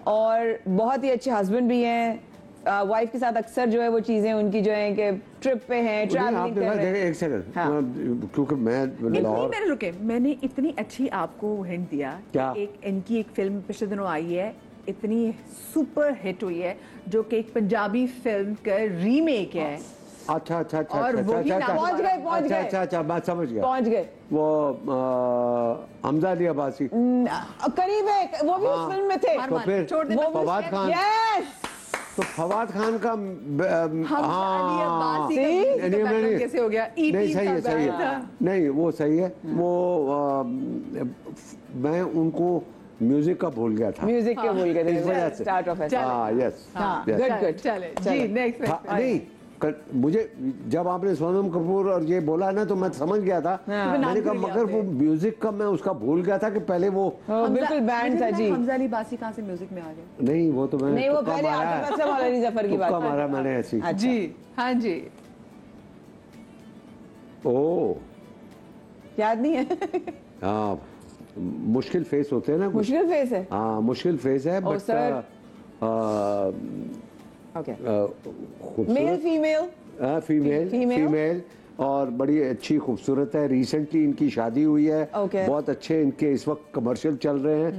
और बहुत ही अच्छे हस्बैंड भी हैं। वाइफ के साथ अक्सर जो है वो चीजें उनकी जो है कि ट्रिप पे हैं, नहीं, ट्रैवलिंग आपने कर कहा रहे हैं। देखिए एक सेकंड, हाँ। क्योंकि मैं इतनी लाहौर। मैंने रुके, मैंने इतनी अच्छी आपको हिंट दिया कि क्या? एक इनकी एक फिल्म पिछले दिनों आई है, इतनी सुपर हिट हुई है, जो कि एक पंजाबी फिल्म का रीमेक है। अच्छा अच्छा अच्छा और अच्छा वही अच्छा नाम- पहुंच अच्छा गए अच्छा अच्छा, मैं समझ गया। पहुंच गए। वो हमजा अली अब्बासी। करीब है, वो भी उस फिल्म में थे। तो फिर छोड़ दे, वो मैं फवाद खान। यस तो फवाद खान का हमजा अब्बासी का See? music का background कैसे हो गया? नहीं E.T. सही का है, सही background है। था। नहीं वो सही है। वो मैं उनको म्यूजिक का भूल गया था। म्यूजिक के भूल गए इस वजह थे से। स्टार्ट ऑफ हाँ यस हाँ, yes। good, good। चले चले। जी, नेक्स्ट हाँ, नहीं मुझे जब आपने सोनम कपूर और ये बोला ना तो मैं समझ गया था। हाँ। मैंने कहा भूल गया मगर वो आपने। म्यूजिक का मैं उसका भूल गया था कि पहले वो बिल्कुल बैंड था जी। हमजा अली अब्बासी कहाँ से म्यूजिक में आ गए? नहीं वो तो मैंने नहीं वो तुक्का पहले मारा है। आतिफ असलम और अली जफर की बात तुक्का कर मारा मैंने ऐसी। अच्छा। जी हाँ जी। ओ याद नहीं है। हाँ, मुश्किल फेस होते हैं ना कुछ। मुश्किल फेस है। हाँ मुश्किल फेस है Oh, but sir. Okay male female female Female? Female और बड़ी अच्छी खूबसूरत है। रिसेंटली इनकी शादी हुई है। Okay. बहुत अच्छे इनके इस वक्त कमर्शियल चल रहे हैं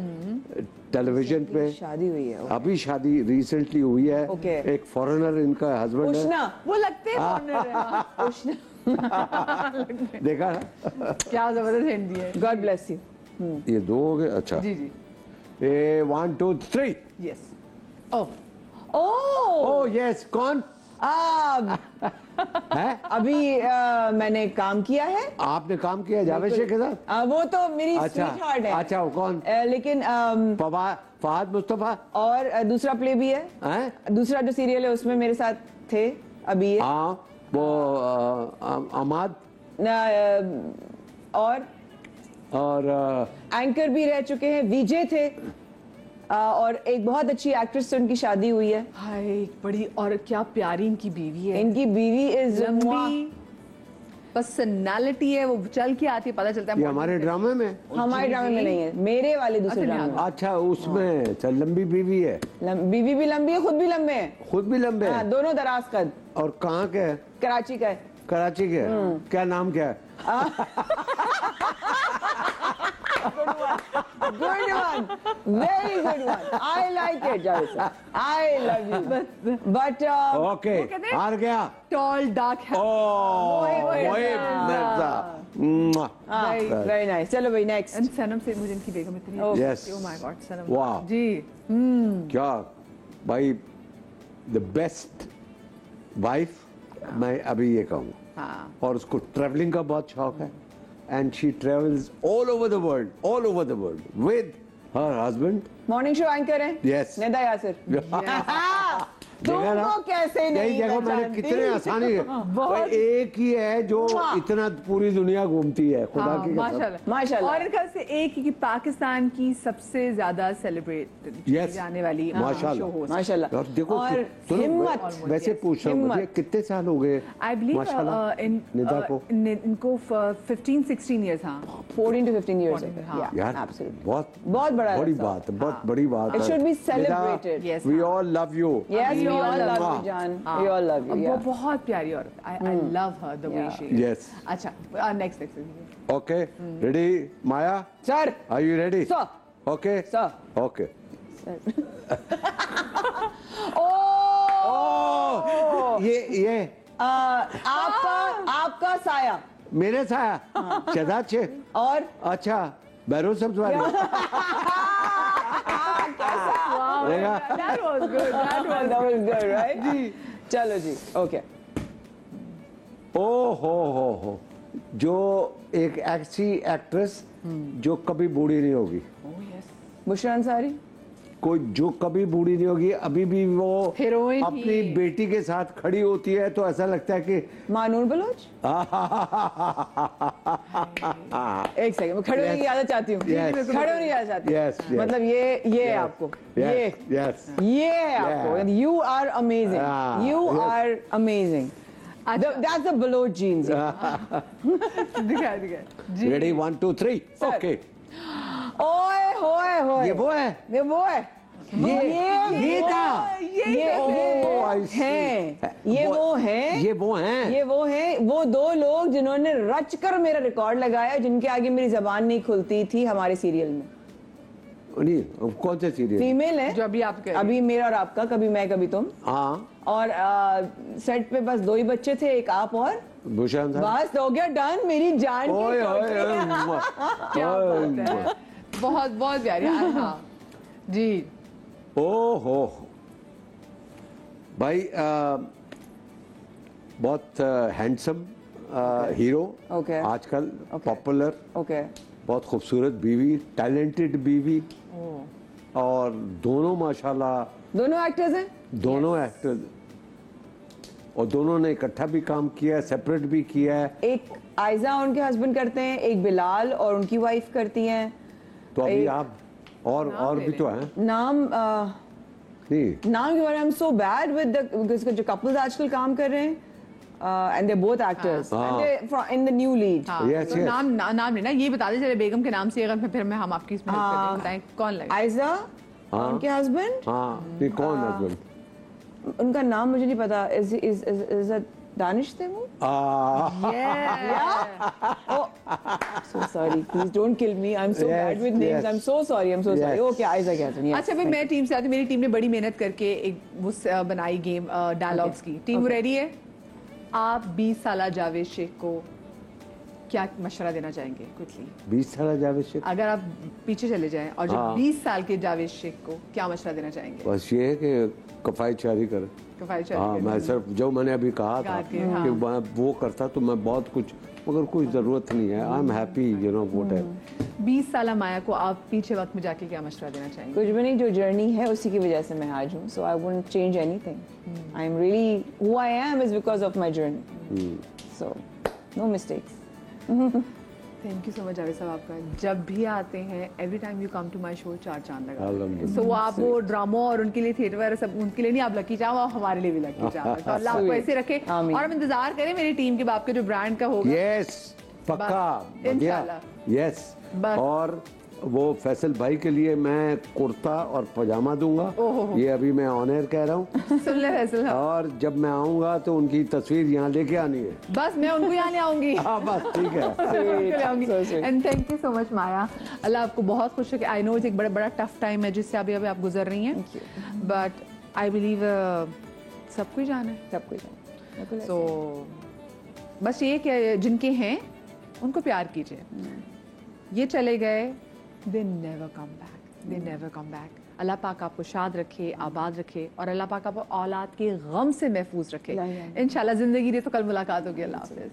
टेलीविजन पे। शादी हुई है। अभी शादी रिसेंटली हुई है। Okay. एक फॉरेनर इनका हस्बैंड है। उष्णा वो लगते हैं foreigner है, हाँ। उष्णा देखा ना? क्या जबरदस्त हिंट दिए। God bless you. ये दो हो गए। अच्छा जी जी, ए 1 2 3। यस। ओह ओह ओ यस, कौन है? अभी मैंने काम किया है। आपने काम किया जावेद शेख के साथ? वो तो मेरी अच्छा स्वीट हार्ट है। अच्छा, वो कौन? लेकिन फहद मुस्तफा और दूसरा प्ले भी है। हैं? दूसरा जो सीरियल है उसमें मेरे साथ थे अभी ये। हाँ वो अमाद और एंकर भी रह चुके हैं, विजय थे। और एक बहुत अच्छी एक्ट्रेस से उनकी शादी हुई है। हाय, बड़ी और क्या प्यारी इनकी बीवी है। इनकी बीवी इज लंबी पर्सनालिटी है, वो चल के आती है, पता चलता है। ये हमारे ड्रामे में। हमारे ड्रामे में नहीं है, मेरे वाले दूसरे अच्छा, ड्रामे में। अच्छा उसमें अच्छा, लंबी बीवी है। बीवी भी लंबी है, खुद भी लंबे हैं। खुद भी लंबे हाँ, हैं। दोनों दराज कद। और कहाँ के है? कराची का है। कराची के है। क्या नाम क्या है? Good one, very good one. I like it, Javed sir. I love you. But okay वो कहते हैं- हार गया। टॉल डार्क है। ओह मोहिब मिर्जा। very nice. चलो भाई next. एंड सनम से मुझे इनकी बेगम इतनी Oh. Yes. Oh my God, Sanam. वाह। जी क्या भाई, द बेस्ट वाइफ मैं अभी ये कहूँगा। हाँ। और उसको ट्रैवलिंग का बहुत शौक है and she travels all over the world with her husband. Morning show anchor है। Yes. नेदा यासिर। देखा ना? तुमको कैसे यही नहीं देखो मैंने पहचानती? कितने आसानी है। पर एक ही है जो इतना पूरी दुनिया घूमती है, खुदा हाँ, की कसम। माशाल्लाह माशाल्लाह। और इनका से एक ही कि पाकिस्तान की सबसे ज्यादा सेलिब्रेट Yes. जाने वाली माशाल्लाह। Show host. माशाल्लाह। और देखो और सुनो, हिम्मत। वैसे पूछ रहा हूँ हिम्मत। मुझे कितने साल हो गए आई बिलीव माशाल्लाह निदा को? इनको 15-16 इयर्स। हाँ 14 to 15 years. 14, हाँ। Yeah, यार absolutely. बहुत बहुत बड़ा बड़ी अरसा। बात है, बहुत बड़ी बात It है। should be Nida, celebrated. Yes, we हाँ। all love you। Yes, we all all love you, हाँ। Jaan. We all love you. वो Yeah. बहुत प्यारी औरत, I love her the way Yeah. she is. Yes. अच्छा next. Okay, ready, Maya? Sir. Are you ready? Sir. Okay. Sir. Okay. Oh. ये आपका साया मेरे साया शहजाद शेख और अच्छा बैरो सब्ज वाली Wow, देखा? that was good. That was that was good, right? जी. चलो जी. Okay. ओ हो जो एक ऐसी एक्ट्रेस जो कभी बूढ़ी नहीं होगी, Oh yes. बुशरा अंसारी. कोई जो कभी बूढ़ी नहीं होगी, अभी भी वो Heroine अपनी ही। बेटी के साथ खड़ी होती है तो ऐसा लगता है कि मानूर बलोच. एक सेकंड, मैं खड़े होने की आदत चाहती हूँ. Yes. खड़े होने की आदत चाहती हूँ. Yes, yes. मतलब ये है आपको. yes. ये है आपको. Yeah. You are amazing. Yeah. You Yes. are amazing. That's the Baloch genes. दिखा जी. Ready, 1 2 3 Sir. Okay. ओए होए होए. ये वो है, ये वो है. ये था। ये Oh, I see. हैं. ये वो हैं. ये वो हैं। ये वो हैं. वो दो लोग जिन्होंने रच कर मेरा रिकॉर्ड लगाया, जिनके आगे मेरी जबान नहीं खुलती थी हमारे सीरियल में. नहीं, कौन से सीरियल? फीमेल है. जो अभी आप कह रही अभी मेरा और आपका, कभी मैं कभी तुम. हाँ, और सेट पे बस 2 ही बच्चे थे, एक आप और भूषण था। बस हो गया डन. मेरी जान की ओए ओए टोटली. क्या बात है. बहुत बहुत प्यारी. हाँ जी. ओहो भाई, बहुत हैंडसम हीरो Okay. आजकल पॉपुलर, ओके. बहुत खूबसूरत बीवी, टैलेंटेड बीवी, और दोनों माशाल्लाह दोनों एक्टर्स हैं. दोनों एक्टर, और दोनों ने इकट्ठा भी काम किया है, सेपरेट भी किया है. एक आयजा उनके हस्बैंड करते हैं, एक बिलाल और उनकी वाइफ करती हैं. तो अभी एक- आप और ले भी तो हैं नाम नहीं? नाम के बारे में आई am so bad with the जो कपल्स आजकल काम कर रहे हैं, एंड दे बोथ एक्टर्स हाँ। In the new lead. हाँ, Yes, तो yes. नाम लेना, ये बता दे चले बेगम के नाम से, अगर फिर मैं हम आपकी इसमें हेल्प करते हैं. बताएं कौन लगे. आयजा हाँ। उनके हस्बैंड, हाँ, नहीं कौन हस्बैंड? उनका नाम मुझे नहीं पता. Is Danish Taimur. So sorry, please don't kill me. I'm so Yes, bad with names. yes. I'm so sorry. I'm so sorry. Yes. Okay, Aiza कहते हैं. अच्छा भाई, मैं टीम से आती हूँ. मेरी टीम ने बड़ी मेहनत करके एक वो बनाई गेम डायलॉग्स की. टीम रेडी है? आप 20 साल जावेद शेख को क्या मशवरा देना चाहेंगे क्विकली? 20 साल जावेद शेख, अगर आप पीछे चले जाएं और जो हाँ। 20 साल के जावेद शेख को क्या मशवरा देना चाहेंगे? बस ये है कि कफायत शारी करे. कफायत शारी हाँ, करनी मैं है। सिर्फ जो मैंने अभी कहा था कहा कि, कि हाँ। मैं वो करता तो मैं बहुत कुछ, मगर कोई जरूरत नहीं है. I am happy, you know what है. 20 साल माया को आप पीछे वक्त में जाके क्या मशवरा देना चाहेंगे? कुछ भी नहीं, जो जर्नी है उसी की वजह से मैं आज हूँ. So I wouldn't change anything. I am really who I am is because of my journey. So no mistakes. Thank you so much Javed साहब आपका. जब भी आते हैं, every time you come to my show, 4 चांद लगा. अल्हम्दुलिल्लाह. सो वो आप वो ड्रामा और उनके लिए थिएटर वगैरह सब उनके लिए नहीं, आप लकी चाहो, आप हमारे लिए भी लकी चाहो. तो अल्लाह आपको ऐसे रखे. आमीन. और हम इंतजार करें मेरी टीम के, आपके जो ब्रांड का होगा. यस, पक्का, बस, इंशाल्लाह. यस. बस. और वो फैसल भाई के लिए मैं कुर्ता और पजामा दूंगा. ओहो. ये अभी मैं ऑन एयर कह रहा हूँ. सुन ले फैसल. और जब मैं आऊंगा तो उनकी तस्वीर यहाँ लेके आनी है. बस मैं उनको यहाँ ले आऊंगी. हाँ बस ठीक है. So sweet. And thank you so much Maya. Allah आपको बहुत खुश रखे. आई नो एक बड़ा बड़ा टफ टाइम है जिससे अभी अभी आप गुजर रही हैं, बट आई बिलीव सबको ही जाना है. सब कुछ. सो बस ये कि जिनके हैं उनको प्यार कीजिए. ये चले गए, they never come back. They never come back. Allah पाक आपको शाद रखे, आबाद रखे, और अल्लाह पाक आपको औलाद के गम से महफूज रखे. इंशाल्लाह. जिंदगी दे तो कल मुलाकात होगी. अल्लाह हाफिज़.